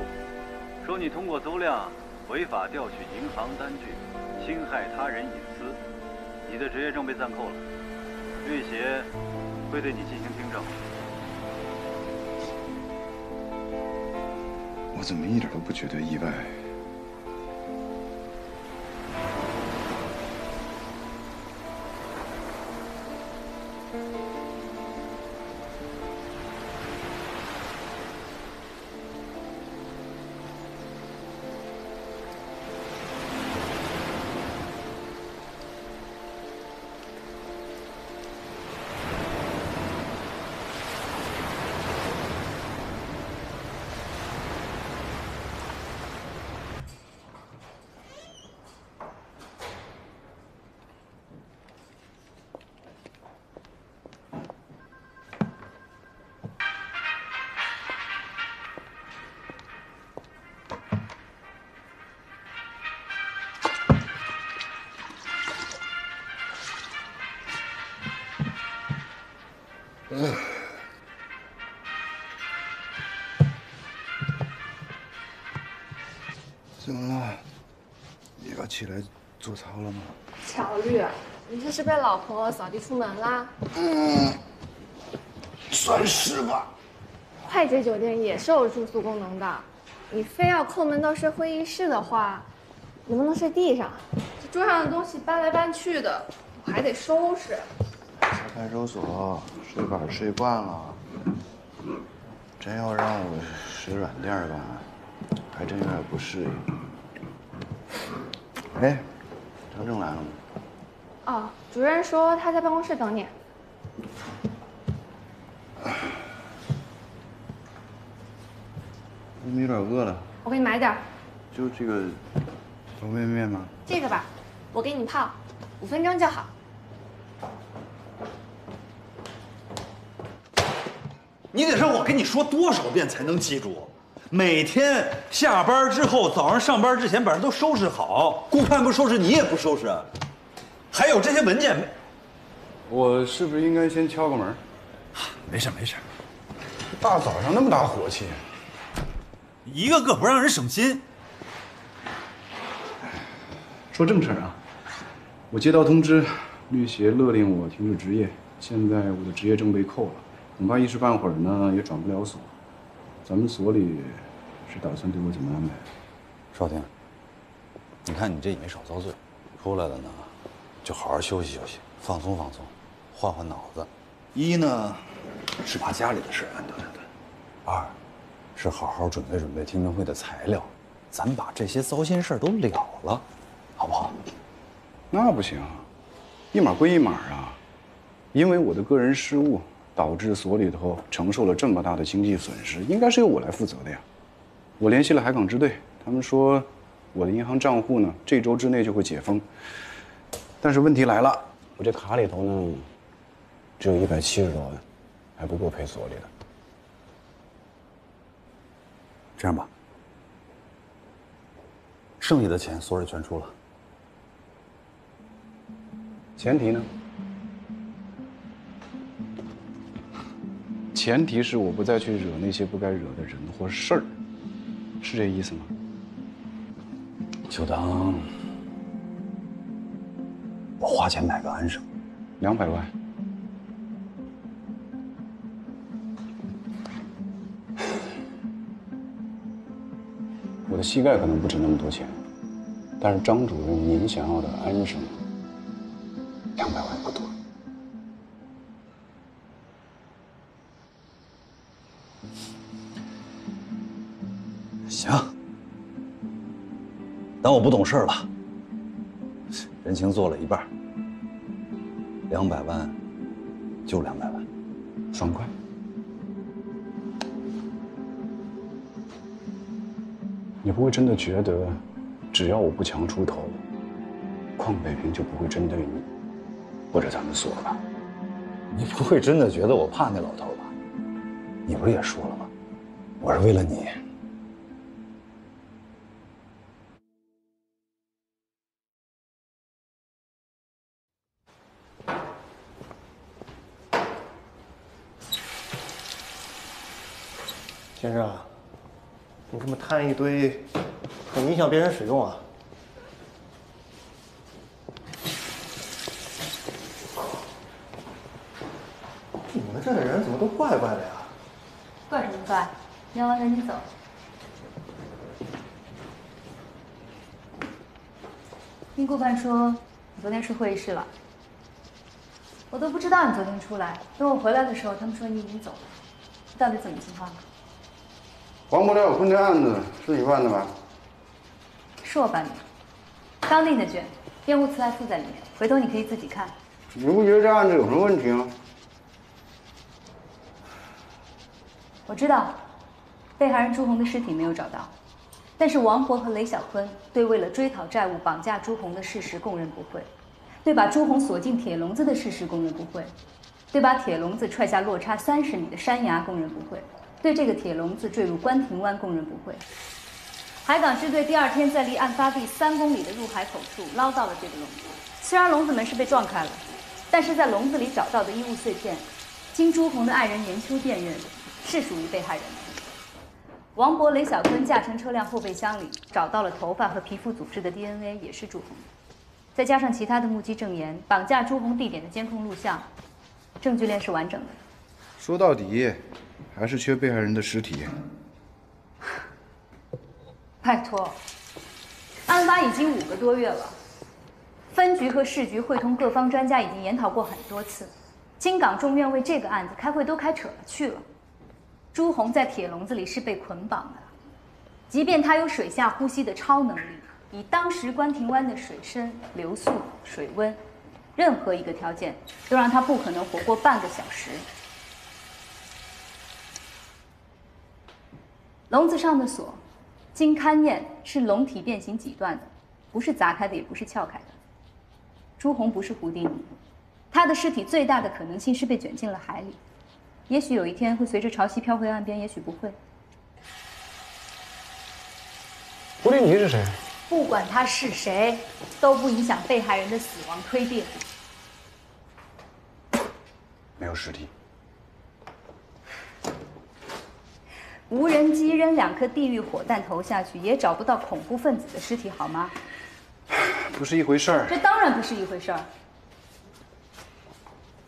说你通过邹亮违法调取银行单据，侵害他人隐私，你的执业证被暂扣了。律协会对你进行听证。我怎么一点都不觉得意外？怎么了？也要起来做操了吗？乔律，你这是被老婆扫地出门啦？算是吧。快捷酒店也是有住宿功能的，你非要抠门到睡会议室的话，能不能睡地上？这桌上的东西搬来搬去的，我还得收拾。在看守所睡板睡惯了，真要让我睡软垫吧，还真有点不适应。哎，张正来了吗？哦，主任说他在办公室等你。我怎么有点饿了？我给你买点。就这个方便面吗？这个吧，我给你泡，5分钟就好。你得让我跟你说多少遍才能记住？每天下班之后，早上上班之前把人都收拾好。顾盼不收拾，你也不收拾。还有这些文件，我是不是应该先敲个门？没事没事。大早上那么大火气，一个个不让人省心。说正事啊，我接到通知，律协勒令我停止执业，现在我的执业证被扣了，恐怕一时半会儿呢也转不了所。咱们所里是打算对我怎么安排？少廷，你看你这也没少遭罪，出来了呢，就好好休息休息，放松放松，换换脑子。一呢，是把家里的事安顿安顿；二，是好好准备准备听证会的材料，咱把这些糟心事都了了，好不好？那不行，一码归一码啊，因为我的个人失误。导致所里头承受了这么大的经济损失，应该是由我来负责的呀。我联系了海港支队，他们说我的银行账户呢这周之内就会解封。但是问题来了，我这卡里头呢只有170多万，还不够赔所里的。这样吧，剩下的钱所里全出了。前提呢？前提是我不再去惹那些不该惹的人或事儿，是这意思吗？就当我花钱买个安生，200万。我的膝盖可能不值那么多钱，但是张主任您想要的安生，200万不多。行，当我不懂事了，人情做了一半，200万就200万，爽快。你不会真的觉得，只要我不强出头，邝北平就不会针对你，或者咱们所吧？你不会真的觉得我怕那老头吧？你不是也说了吗？我是为了你。先生，你这么摊一堆，很影响别人使用啊。你们这的人怎么都怪怪的呀？怪什么怪？聊完赶紧走。听顾盼说，你昨天去会议室了。我都不知道你昨天出来，等我回来的时候，他们说你已经走了。这到底怎么情况？黄伯廖坤的案子是你办的吧？是我办的，刚定的卷，辩护词还附在里面，回头你可以自己看。你不觉得这案子有什么问题吗？我知道，被害人朱红的尸体没有找到，但是王博和雷小坤对为了追讨债务绑架朱红的事实供认不讳，对把朱红锁进铁笼子的事实供认不讳，对把铁笼子踹下落差30米的山崖供认不讳。对这个铁笼子坠入关亭湾供认不讳。海港支队第2天在离案发地3公里的入海口处捞到了这个笼子，虽然笼子门是被撞开了，但是在笼子里找到的衣物碎片，经朱红的爱人严秋辨认，是属于被害人的。王博、雷小坤驾乘车辆后备箱里找到了头发和皮肤组织的 DNA， 也是朱红的。再加上其他的目击证言，绑架朱红地点的监控录像，证据链是完整的。说到底，还是缺被害人的尸体。拜托，案发已经5个多月了，分局和市局会同各方专家已经研讨过很多次，京港众院为这个案子开会都开扯了去了。朱红在铁笼子里是被捆绑的，即便他有水下呼吸的超能力，以当时关亭湾的水深、流速、水温，任何一个条件都让他不可能活过半个小时。笼子上的锁，经勘验是笼体变形几段的，不是砸开的，也不是撬开的。朱红不是胡迪尼，他的尸体最大的可能性是被卷进了海里，也许有一天会随着潮汐飘回岸边，也许不会。胡丽妮是谁？不管他是谁，都不影响被害人的死亡推定。没有尸体。无人机扔2颗地狱火弹头下去，也找不到恐怖分子的尸体，好吗？不是一回事儿。这当然不是一回事儿。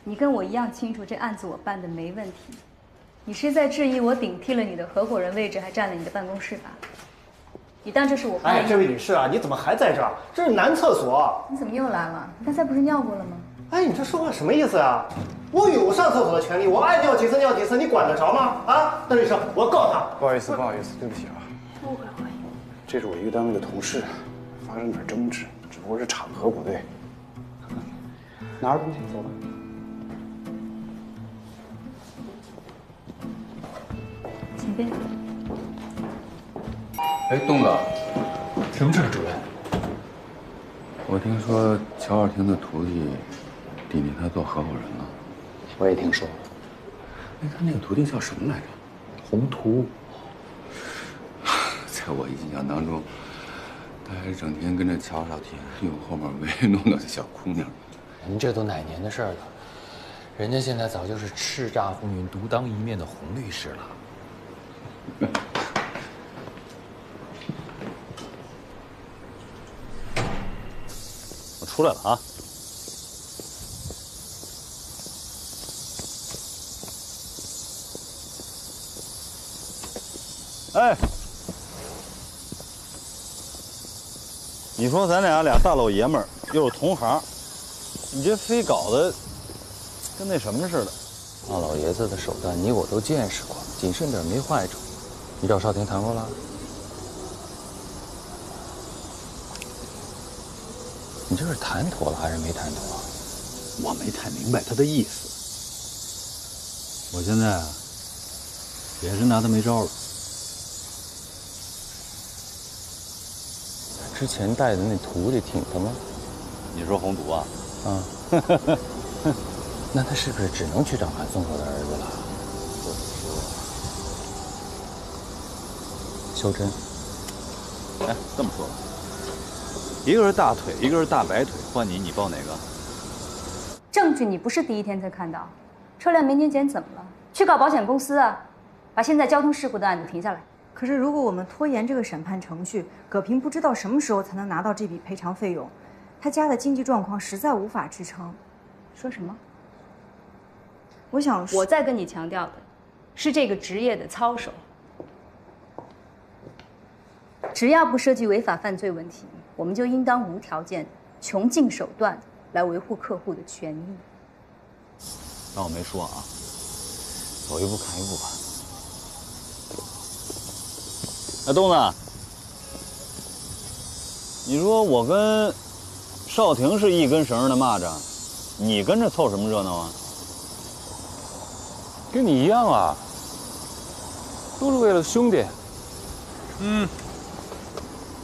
你跟我一样清楚，这案子我办的没问题。你是在质疑我顶替了你的合伙人位置，还占了你的办公室吧？你当这是我怀疑？哎，这位女士啊，你怎么还在这儿？这是男厕所。你怎么又来了？你刚才不是尿过了吗？哎，你这说话什么意思啊？我有上厕所的权利，我爱尿几次尿几次，你管得着吗？啊，邓律师，我要告他。不好意思，对不起啊。误会。这是我一个单位的同事，发生点争执，只不过是场合不对。拿着东西走吧。请便。哎，东子，什么事，主任？我听说乔尔廷的徒弟顶替他做合伙人了。我也听说。哎，他那个徒弟叫什么来着？宏图。在我印象当中，他还是整天跟着乔少廷利用后面唯唯诺诺的小姑娘。您这都哪年的事儿了？人家现在早就是叱咤风云、独当一面的洪律师了。我出来了啊！哎，你说咱俩大老爷们儿，又是同行，你这非搞得跟那什么似的。那老爷子的手段你我都见识过，谨慎点没坏处。你找少廷谈过了？你这是谈妥了还是没谈妥啊？我没太明白他的意思。我现在啊，也是拿他没招了。之前带的那徒弟挺他吗？你说宏图啊？啊，那他是不是只能去找韩松口的儿子了？或者说，修真？哎，这么说吧，一个是大腿，一个是大白腿，换你报哪个？证据你不是第一天才看到，车辆没年检怎么了？去告保险公司啊，把现在交通事故的案子停下来。可是如果我们拖延这个审判程序，葛平不知道什么时候才能拿到这笔赔偿费用，他家的经济状况实在无法支撑。说什么？我想说，我在跟你强调的是这个职业的操守。只要不涉及违法犯罪问题，我们就应当无条件、穷尽手段来维护客户的权益。当我没说啊，走一步看一步吧。哎，东子，你说我跟少廷是一根绳上的蚂蚱，你跟着凑什么热闹啊？跟你一样啊，都是为了兄弟。嗯，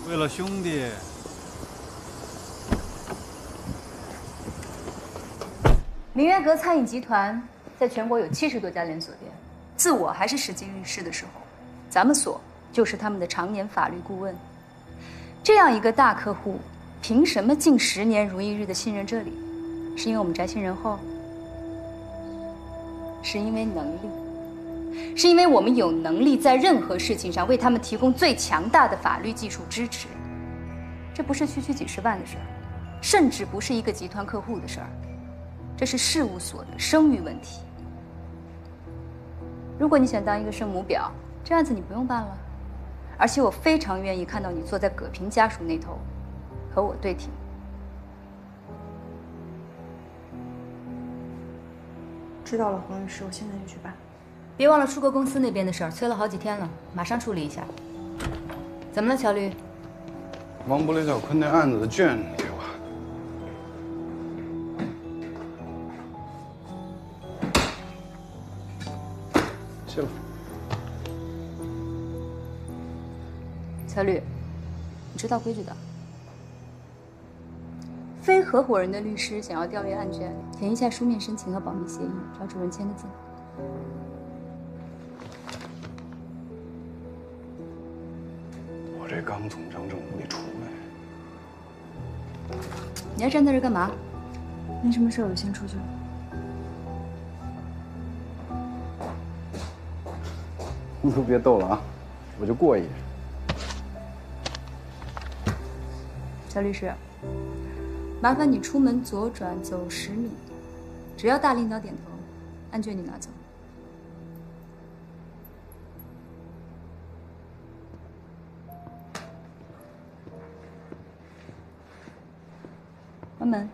为了兄弟。明约阁餐饮集团在全国有70多家连锁店，自我还是实习律师的时候，咱们所就是他们的常年法律顾问。这样一个大客户，凭什么近10年如一日的信任这里？是因为我们宅心仁厚？是因为能力？是因为我们有能力在任何事情上为他们提供最强大的法律技术支持？这不是区区几十万的事儿，甚至不是一个集团客户的事儿，这是事务所的声誉问题。如果你想当一个圣母婊，这案子你不用办了。而且我非常愿意看到你坐在葛平家属那头，和我对挺。知道了，洪律师，我现在就去办。别忘了出国公司那边的事儿，催了好几天了，马上处理一下。怎么了，乔律？王伯雷小坤那案子的卷给我。谢了。乔律，你知道规矩的。非合伙人的律师想要调阅案卷，填一下书面申请和保密协议，找主任签的字。我我这刚从张正屋里出来。你还站在这干嘛？没什么事，我就先出去了。你都别逗了啊，我就过一眼。肖律师，麻烦你出门左转走10米，只要大领导点头，案卷你拿走。关门。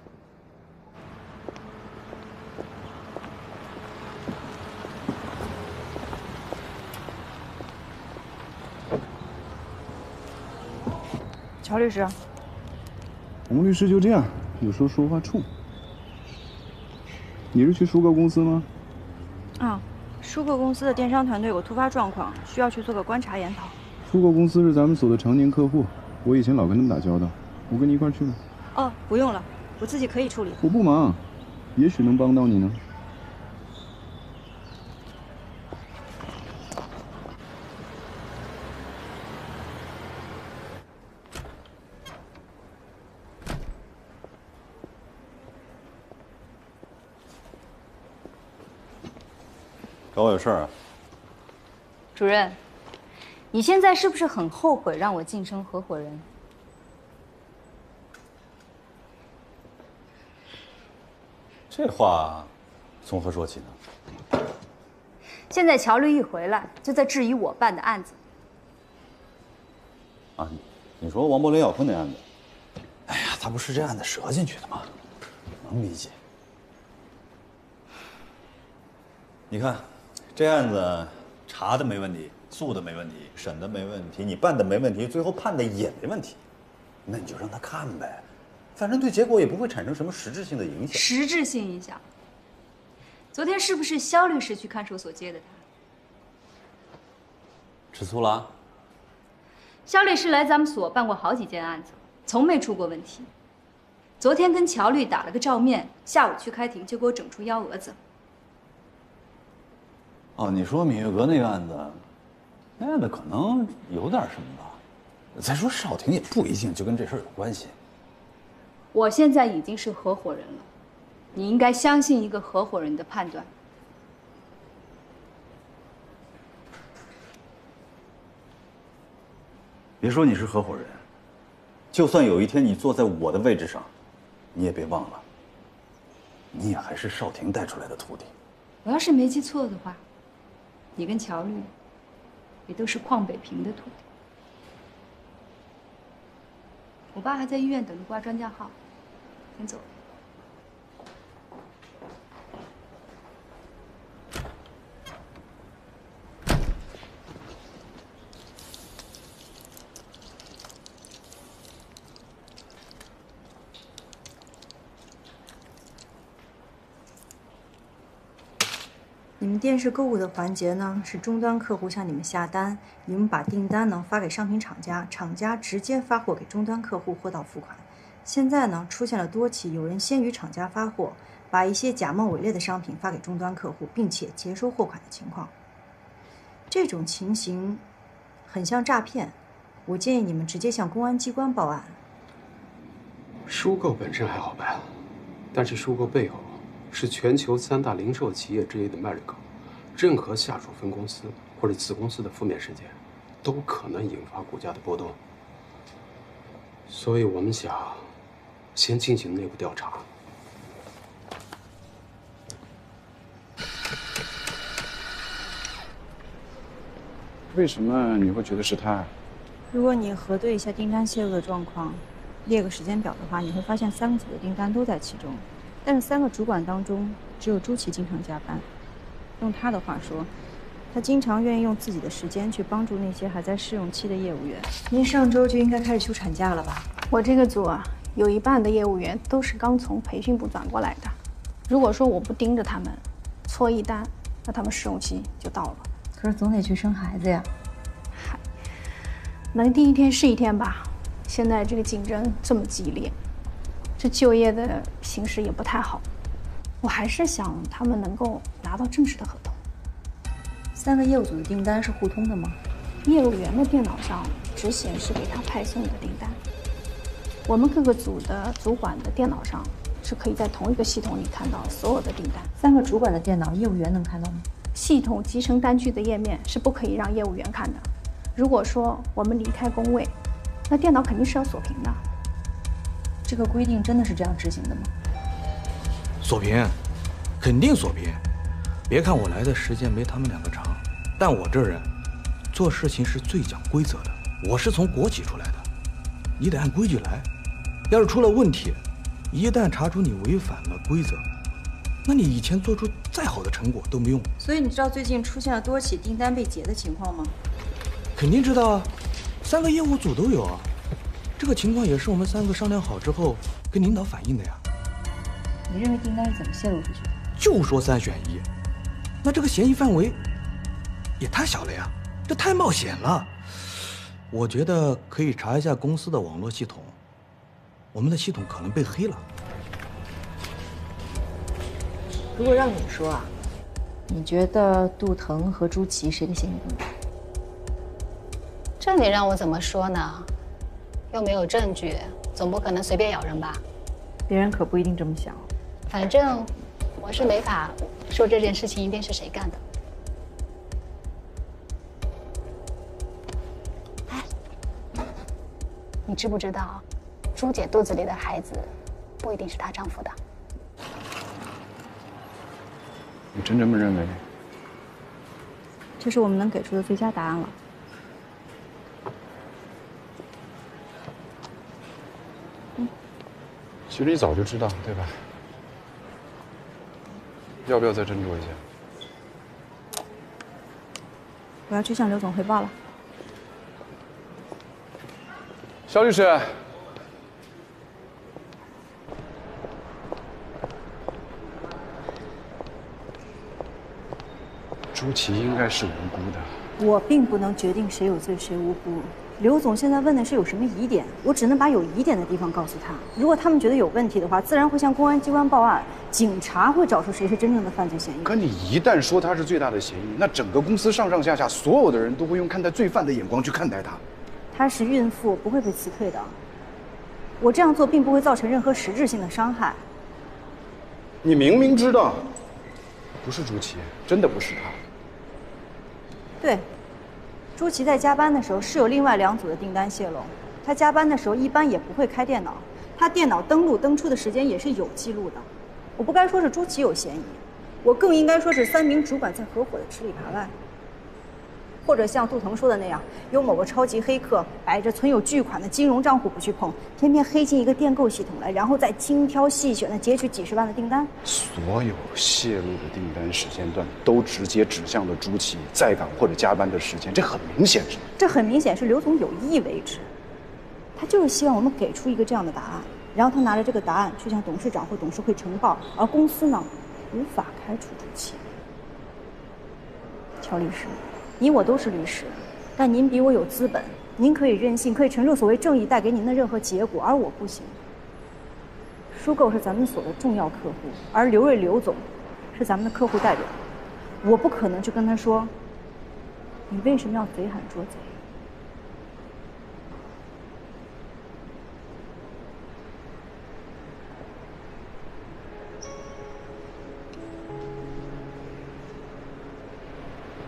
乔律师，洪律师就这样，有时候说话冲。你是去舒克公司吗？啊，舒克公司的电商团队有突发状况，需要去做个观察研讨。舒克公司是咱们所的常年客户，我以前老跟他们打交道，我跟你一块去吧。哦，不用了，我自己可以处理。我不忙，也许能帮到你呢。找我有事儿啊？主任，你现在是不是很后悔让我晋升合伙人？这话从何说起呢？现在乔律一回来，就在质疑我办的案子。啊，你说王伯雷咬坤那案子？哎呀，他不是这案子折进去的吗？能理解。你看，这案子查的没问题，诉的没问题，审的没问题，你办的没问题，最后判的也没问题，那你就让他看呗，反正对结果也不会产生什么实质性的影响。实质性影响？昨天是不是肖律师去看守所接的他？吃醋了？肖律师来咱们所办过好几件案子，从没出过问题。昨天跟乔律打了个照面，下午去开庭就给我整出幺蛾子。哦，你说芈月阁那个案子，那案子可能有点什么吧？再说少廷也不一定就跟这事儿有关系。我现在已经是合伙人了，你应该相信一个合伙人的判断。别说你是合伙人，就算有一天你坐在我的位置上，你也别忘了，你也还是少廷带出来的徒弟。我要是没记错的话，你跟乔律也都是邝北平的徒弟。我爸还在医院等着挂专家号，先走了。你们电视购物的环节呢，是终端客户向你们下单，你们把订单呢发给商品厂家，厂家直接发货给终端客户，货到付款。现在呢，出现了多起有人先于厂家发货，把一些假冒伪劣的商品发给终端客户，并且接收货款的情况。这种情形很像诈骗，我建议你们直接向公安机关报案。收购本身还好办，但是收购背后是全球3大零售企业之一的 Marico， 任何下属分公司或者子公司的负面事件，都可能引发股价的波动。所以我们想先进行内部调查。为什么你会觉得是他？如果你核对一下订单泄露的状况，列个时间表的话，你会发现3个组的订单都在其中。但是3个主管当中，只有朱琪经常加班。用他的话说，他经常愿意用自己的时间去帮助那些还在试用期的业务员。您上周就应该开始休产假了吧？我这个组啊，有一半的业务员都是刚从培训部转过来的。如果说我不盯着他们，错一单，那他们试用期就到了。可是总得去生孩子呀。嗨，能第一天是一天吧。现在这个竞争这么激烈，这就业的形势也不太好，我还是想他们能够拿到正式的合同。3个业务组的订单是互通的吗？业务员的电脑上只显示给他派送的订单，我们各个组的主管的电脑上是可以在同一个系统里看到所有的订单。3个主管的电脑，业务员能看到吗？系统集成单据的页面是不可以让业务员看的。如果说我们离开工位，那电脑肯定是要锁屏的。这个规定真的是这样执行的吗？锁屏，肯定锁屏。别看我来的时间没他们2个长，但我这人做事情是最讲规则的。我是从国企出来的，你得按规矩来。要是出了问题，一旦查出你违反了规则，那你以前做出再好的成果都没用。所以你知道最近出现了多起订单被解的情况吗？肯定知道啊，3个业务组都有啊。这个情况也是我们3个商量好之后跟领导反映的呀。你认为订单是怎么泄露出去的？就说3选1，那这个嫌疑范围也太小了呀，这太冒险了。我觉得可以查一下公司的网络系统，我们的系统可能被黑了。如果让你说啊，你觉得杜腾和朱琪谁的嫌疑更大？这你让我怎么说呢？又没有证据，总不可能随便咬人吧？别人可不一定这么想。反正我是没法说这件事情一定是谁干的。哎，你知不知道，朱姐肚子里的孩子不一定是她丈夫的？你真这么认为？这是我们能给出的最佳答案了。其实你早就知道，对吧？要不要再斟酌一下？我要去向刘总汇报了。肖律师，朱琪应该是无辜的。我并不能决定谁有罪谁无辜。刘总现在问的是有什么疑点，我只能把有疑点的地方告诉他。如果他们觉得有问题的话，自然会向公安机关报案，警察会找出谁是真正的犯罪嫌疑人。可你一旦说他是最大的嫌疑，那整个公司上上下下所有的人都会用看待罪犯的眼光去看待他。她是孕妇，不会被辞退的。我这样做并不会造成任何实质性的伤害。你明明知道不是朱琪，真的不是他。对。朱琪在加班的时候是有另外2组的订单泄露，她加班的时候一般也不会开电脑，她电脑登录登出的时间也是有记录的。我不该说是朱琪有嫌疑，我更应该说是3名主管在合伙的吃里扒外。或者像杜腾说的那样，有某个超级黑客摆着存有巨款的金融账户不去碰，偏偏黑进一个电购系统来，然后再精挑细选的截取几10万的订单。所有泄露的订单时间段都直接指向了朱琪在岗或者加班的时间，这很明显是。这很明显是刘总有意为之，他就是希望我们给出一个这样的答案，然后他拿着这个答案去向董事长或董事会呈报，而公司呢，无法开除朱琪。乔律师。你我都是律师，但您比我有资本，您可以任性，可以承受所谓正义带给您的任何结果，而我不行。苏购是咱们所的重要客户，而刘瑞刘总是咱们的客户代表，我不可能去跟他说，你为什么要贼喊捉贼？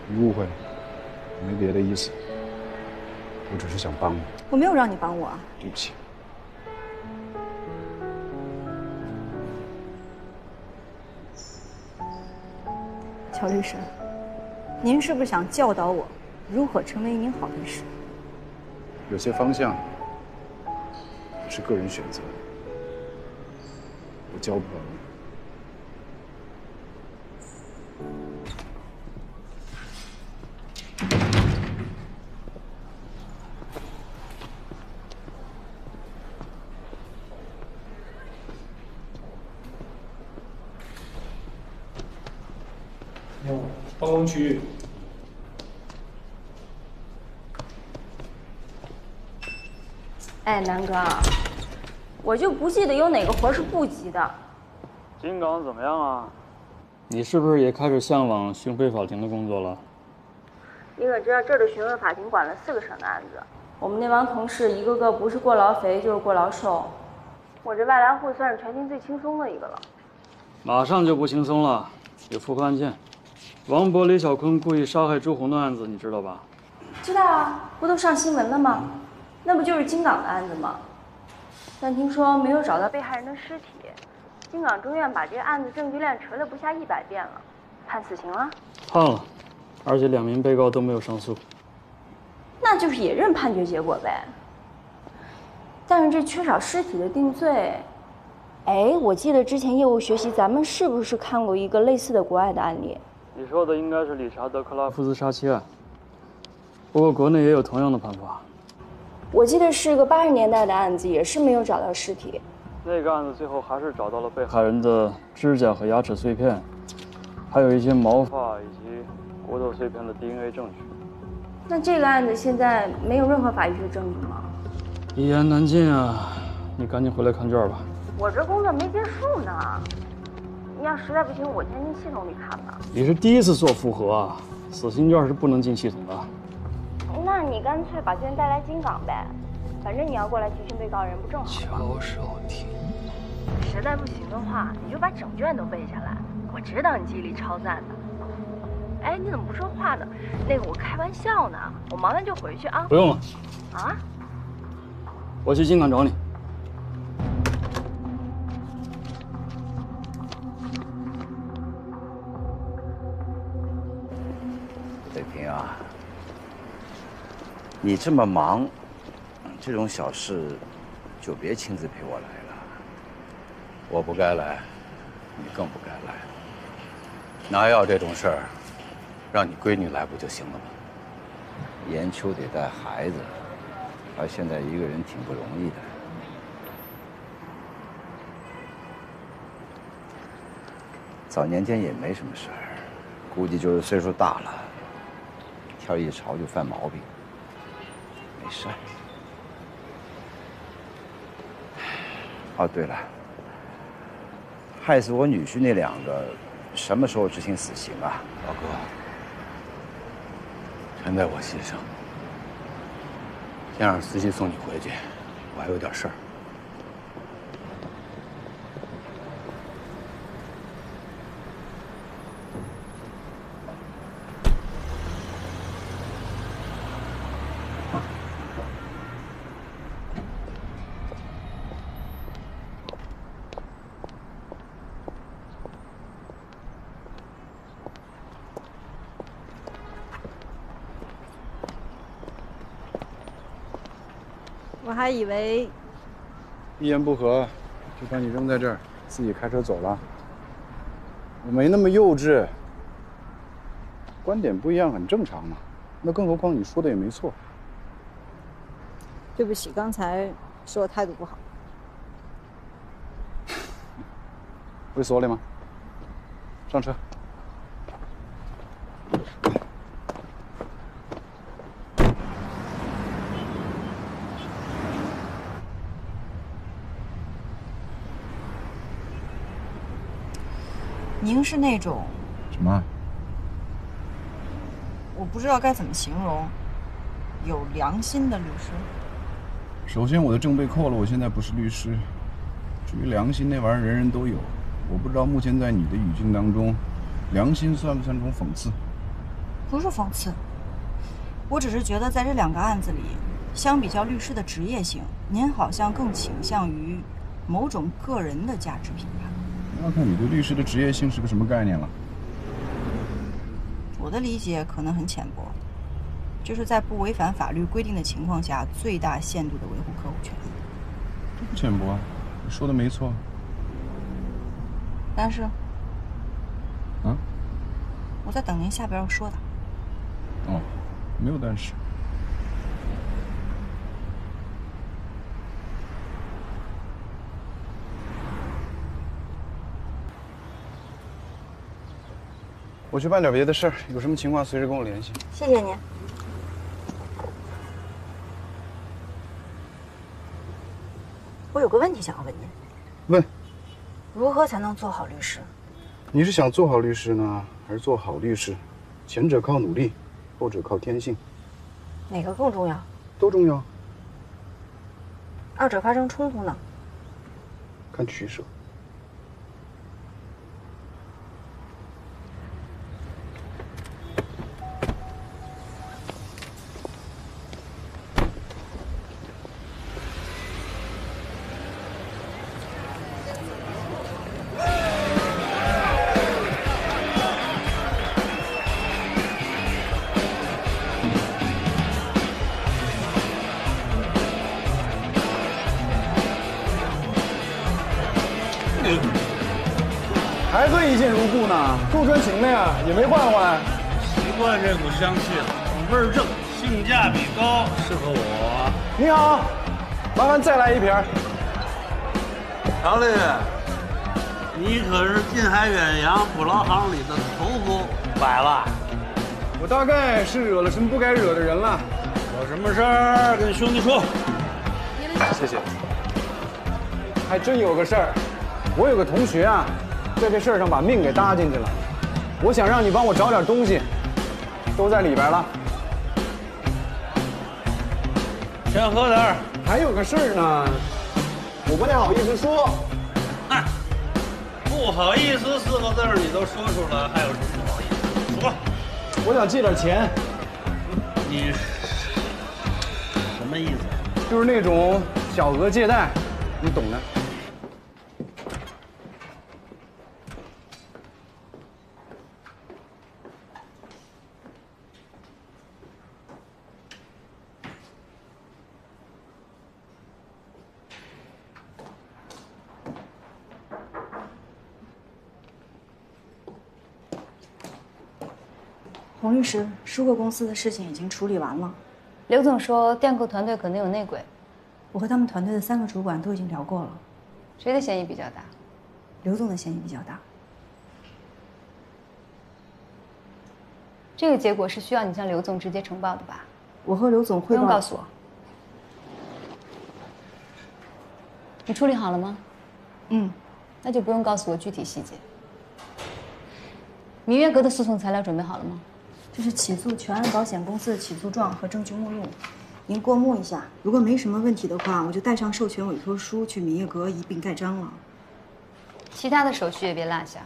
你误会了。没别的意思，我只是想帮你。我没有让你帮我啊。对不起。乔律师，您是不是想教导我如何成为一名好律师？有些方向是个人选择，我教不了你。办公区域。哎，南哥，我就不记得有哪个活是不急的。金港怎么样啊？你是不是也开始向往巡回法庭的工作了？你可知道这儿的巡问法庭管了4个省的案子，我们那帮同事一个个不是过劳肥就是过劳瘦，我这外来户算是全庭最轻松的一个了。马上就不轻松了，有复核案件，王博、李小坤故意杀害朱红的案子，你知道吧？知道啊，不都上新闻了吗？那不就是金港的案子吗？但听说没有找到被害人的尸体，金港中院把这个案子证据链锤了不下100遍了，判死刑了。判了，而且2名被告都没有上诉。那就是也认判决结果呗。但是这缺少尸体的定罪，哎，我记得之前业务学习咱们是不是看过一个类似的国外的案例？你说的应该是理查德·克拉夫斯杀妻案，不过国内也有同样的判法。我记得是个80年代的案子，也是没有找到尸体。那个案子最后还是找到了被害人的指甲和牙齿碎片，还有一些毛发以及骨头碎片的 DNA 证据。那这个案子现在没有任何法医学证据吗？一言难尽啊！你赶紧回来看卷吧。我这工作没结束呢，你要实在不行，我先进系统里看吧。你是第一次做复核啊，死刑卷是不能进系统的。那你干脆把卷带来金港呗，反正你要过来提讯被告人，不正好吗？邱守庭，实在不行的话，你就把整卷都背下来，我知道你记忆力超赞的。哎，你怎么不说话呢？那个我开玩笑呢，我忙完就回去啊。不用了。啊？我去金港找你。北平啊，你这么忙，这种小事就别亲自陪我来了。我不该来，你更不该来。拿药这种事儿，让你闺女来不就行了吗？严秋得带孩子，她现在一个人挺不容易的。早年间也没什么事儿，估计就是岁数大了，天一潮就犯毛病。没事儿。哦，对了，害死我女婿那2个，什么时候执行死刑啊？老哥，全在我心上。先让司机送你回去，我还有点事儿。我还以为一言不合就把你扔在这儿，自己开车走了。我没那么幼稚，观点不一样很正常嘛。那更何况你说的也没错。对不起，刚才说我态度不好。会锁里吗？上车。您是那种什么？我不知道该怎么形容，有良心的律师。首先，我的证被扣了，我现在不是律师。至于良心那玩意儿，人人都有。我不知道目前在你的语境当中，良心算不算种讽刺？不是讽刺，我只是觉得在这2个案子里，相比较律师的职业性，您好像更倾向于某种个人的价值评判。要看你对律师的职业性是个什么概念了。我的理解可能很浅薄，就是在不违反法律规定的情况下，最大限度地维护客户权益。这不浅薄，你说的没错。但是，啊？我在等您下边要说的。哦，没有但是。我去办点别的事儿，有什么情况随时跟我联系。谢谢您。我有个问题想要问您。问。如何才能做好律师？你是想做好律师呢，还是做好律师？前者靠努力，后者靠天性。哪个更重要？都重要，二者发生冲突呢？看取舍。还算一见如故呢，够专情的呀，也没换换。习惯这股香气了，味儿正，性价比高，适合我。你好，麻烦再来一瓶。曹律，你可是近海远洋捕捞行里的头夫，摆了。我大概是惹了什么不该惹的人了。有什么事儿跟兄弟说。谢谢。还真有个事儿，我有个同学啊，在这事儿上把命给搭进去了。我想让你帮我找点东西，都在里边了。先喝点儿。还有个事儿呢，我不太好意思说。哼，不好意思4个字儿你都说出来，还有什么不好意思？说。我想借点钱。你什么意思？就是那种小额借贷，你懂的。洪律师，舒克公司的事情已经处理完了。刘总说电购团队可能有内鬼，我和他们团队的3个主管都已经聊过了。谁的嫌疑比较大？刘总的嫌疑比较大。这个结果是需要你向刘总直接呈报的吧？我和刘总汇报。不用告诉我。你处理好了吗？嗯，那就不用告诉我具体细节。明月阁的诉讼材料准备好了吗？这是起诉全安保险公司的起诉状和证据目录，您过目一下。如果没什么问题的话，我就带上授权委托书去明月阁一并盖章了。其他的手续也别落下。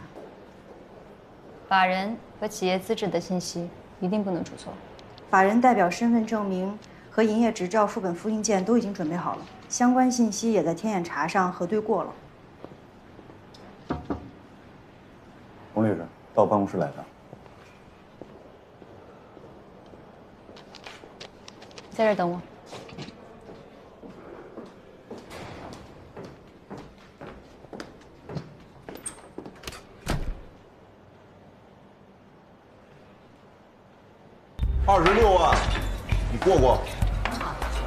法人和企业资质的信息一定不能出错。法人代表身份证明和营业执照副本复印件都已经准备好了，相关信息也在天眼查上核对过了。洪律师，到办公室来的。在这儿等我。26万，你过过？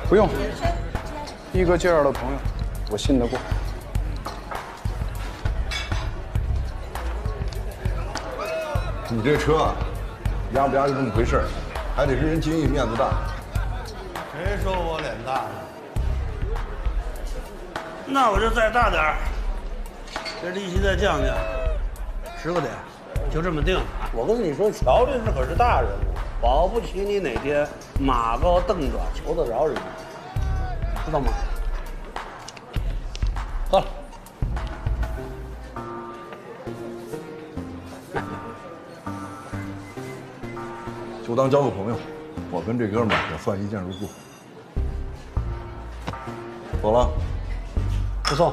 不用，一哥介绍的朋友，我信得过。你这车，压不压就这么回事儿，还得是人金玉面子大。谁说我脸大了？那我就再大点儿，这利息再降降，10个点，就这么定了。我跟你说，乔律师可是大人物，保不齐你哪天马高凳短，求得着人家，知道吗？喝了。就当交个朋友，我跟这哥们儿也算一见如故。走了，不送。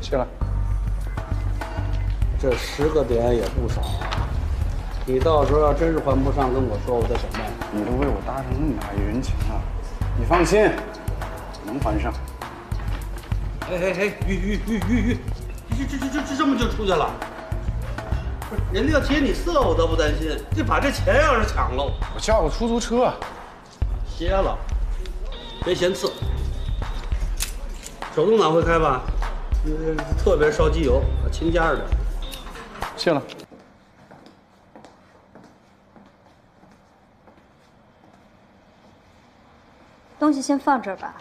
谢了。这10个点也不少，你到时候要真是还不上，跟我说，我再想办法。你都为我搭上那么大一人情了，你放心，能还上。哎，玉，这么就出去了？不是，人家要劫你色，我倒不担心，这把这钱要是抢了，我叫个出租车。歇了，别嫌次。手动挡会开吧？特别烧机油，轻加着点。谢了。东西先放这儿吧。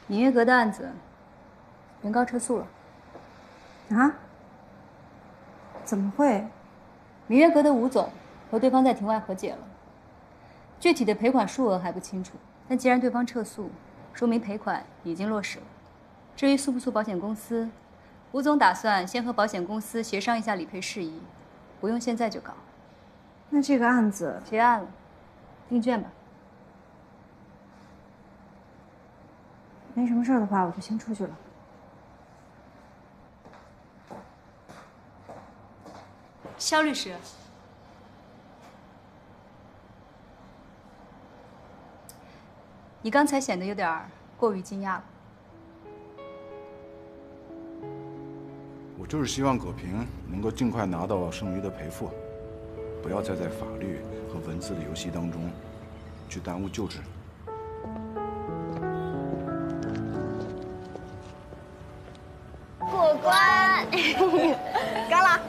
明月阁的案子，原告撤诉了。啊？怎么会？芈月阁的吴总和对方在庭外和解了，具体的赔款数额还不清楚。但既然对方撤诉，说明赔款已经落实了。至于诉不诉保险公司，吴总打算先和保险公司协商一下理赔事宜，不用现在就搞。那这个案子结案了，定卷吧。没什么事儿的话，我就先出去了。肖律师，你刚才显得有点过于惊讶了。我就是希望葛平能够尽快拿到剩余的赔付，不要再在法律和文字的游戏当中去耽误救治。过关，干了！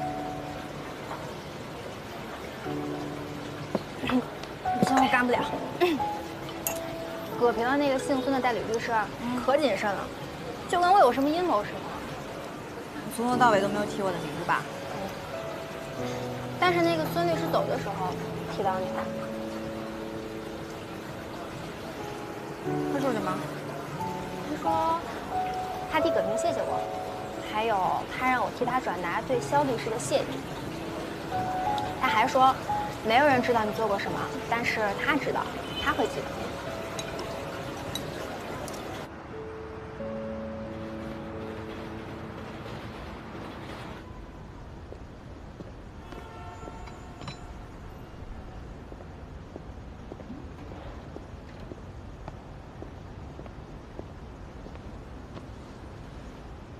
不行，我干不了。葛平的那个姓孙的代理律师可谨慎了，就跟我有什么阴谋似的。从头到尾都没有提我的名字吧？但是那个孙律师走的时候提到你了。他说什么？他说他替葛平谢谢我，还有他让我替他转达对肖律师的谢意。他还说没有人知道你做过什么，但是他知道，他会记得。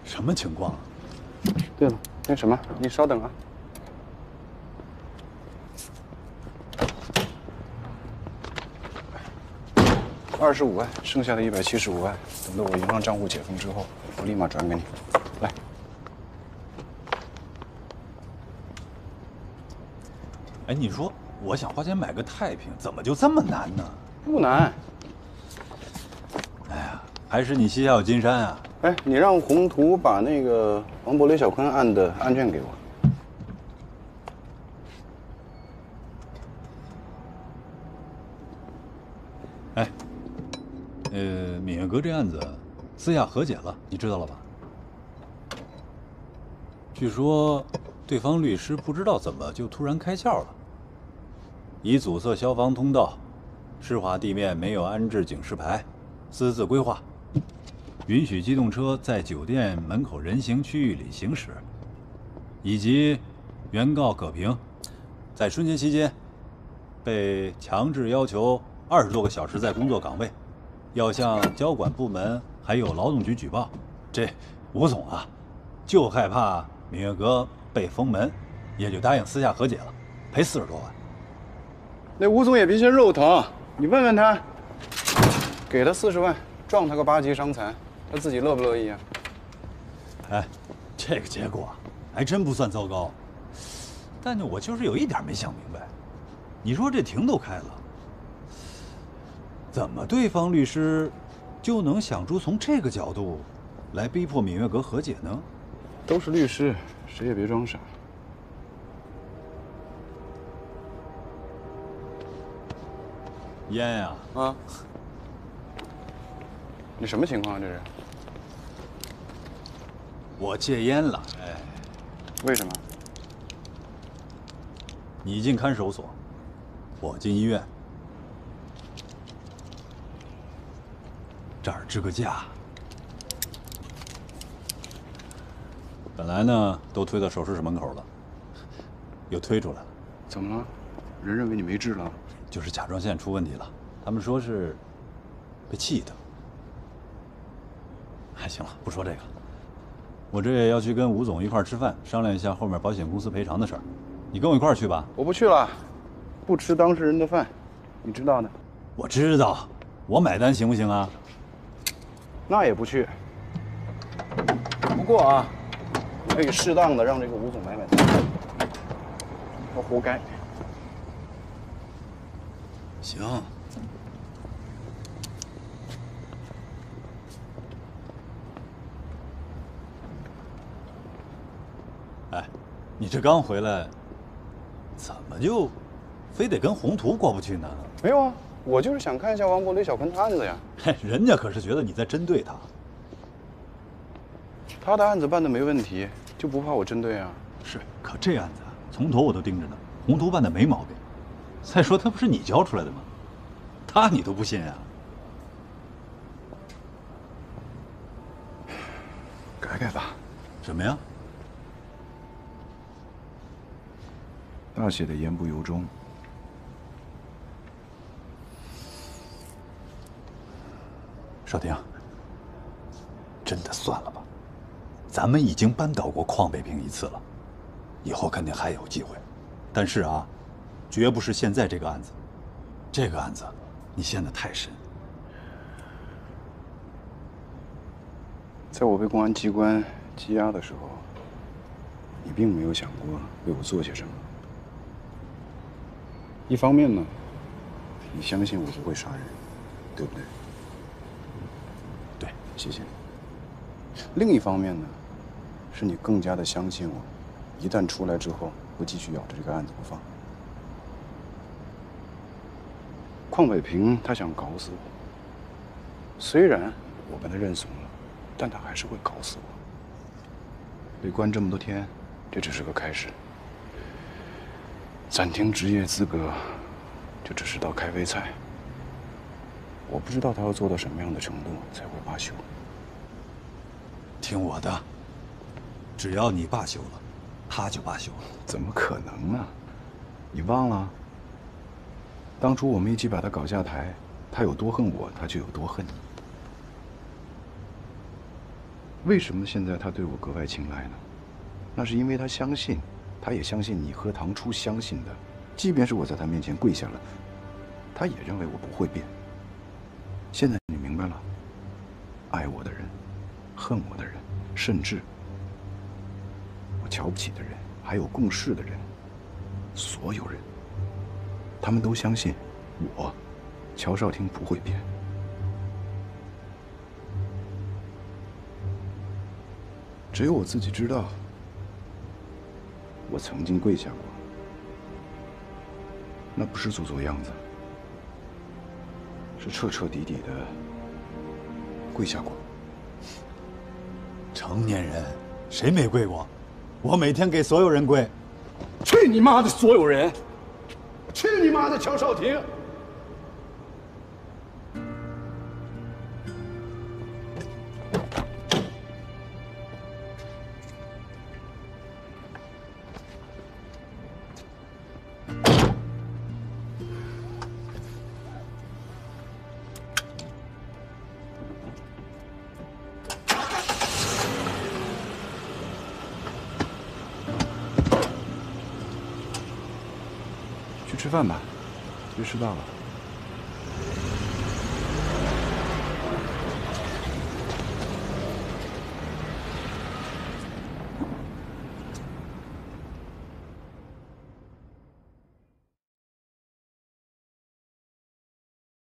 什么情况啊？对了，那什么，你稍等啊。25万，剩下的175万，等到我银行账户解封之后，我立马转给你。来。哎，你说我想花钱买个太平，怎么就这么难呢？不难。哎呀，还是你膝下有金山啊！哎，你让宏图把那个王博、雷小坤案的案卷给我。哎，芈月阁这案子私下和解了，你知道了吧？据说对方律师不知道怎么就突然开窍了，以阻塞消防通道、湿滑地面没有安置警示牌，私自规划。允许机动车在酒店门口人行区域里行驶，以及原告葛平在春节期间被强制要求20多个小时在工作岗位，要向交管部门还有劳动局举报。这吴总啊，就害怕芈月阁被封门，也就答应私下和解了，赔40多万。那吴总也别嫌肉疼，你问问他，给他40万，撞他个8级伤残。他自己乐不乐意啊？哎，这个结果还真不算糟糕，但我就是有一点没想明白，你说这庭都开了，怎么对方律师就能想出从这个角度来逼迫芈月阁和解呢？都是律师，谁也别装傻。烟呀！啊！你什么情况啊？这是？我戒烟了，哎，为什么？你进看守所，我进医院，这儿支个架。本来呢，都推到手术室门口了，又推出来了。怎么了？人认为你没治了？就是甲状腺出问题了，他们说是被气的。哎，行了，不说这个了。我这也要去跟吴总一块儿吃饭，商量一下后面保险公司赔偿的事儿。你跟我一块儿去吧。我不去了，不吃当事人的饭，你知道的。我知道，我买单行不行啊？那也不去。不过啊，可以适当的让这个吴总买单，他活该。行。哎，你这刚回来，么就非得跟宏图过不去呢？没有啊，我就是想看一下王博、雷小坤的案子呀。嘿，人家可是觉得你在针对他。他的案子办得没问题，就不怕我针对啊？是，可这案子从头我都盯着呢，宏图办的没毛病。再说他不是你教出来的吗？他你都不信啊？改改吧。什么呀？大写的言不由衷。少廷，真的算了吧，咱们已经扳倒过邝北平一次了，以后肯定还有机会。但是啊，绝不是现在这个案子。这个案子，你陷得太深。在我被公安机关羁押的时候，你并没有想过为我做些什么。一方面呢，你相信我不会杀人，对不对？对，谢谢你。另一方面呢，是你更加的相信我，一旦出来之后，会继续咬着这个案子不放。邝北平他想搞死我，虽然我跟他认怂了，但他还是会搞死我。被关这么多天，这只是个开始。暂停职业资格，就只是道开胃菜。我不知道他要做到什么样的程度才会罢休。听我的，只要你罢休了，他就罢休了。怎么可能呢？你忘了？当初我们一起把他搞下台，他有多恨我，他就有多恨你。为什么现在他对我格外青睐呢？那是因为他相信，他也相信你和唐初相信的，即便是我在他面前跪下了，他也认为我不会变。现在你明白了，爱我的人，恨我的人，甚至我瞧不起的人，还有共事的人，所有人，他们都相信我，乔少廷不会变。只有我自己知道，我曾经跪下过，那不是做做样子，是彻彻底底的跪下过。成年人谁没跪过？我每天给所有人跪。去你妈的所有人！去你妈的乔少廷！去吃饭吧，别迟到了。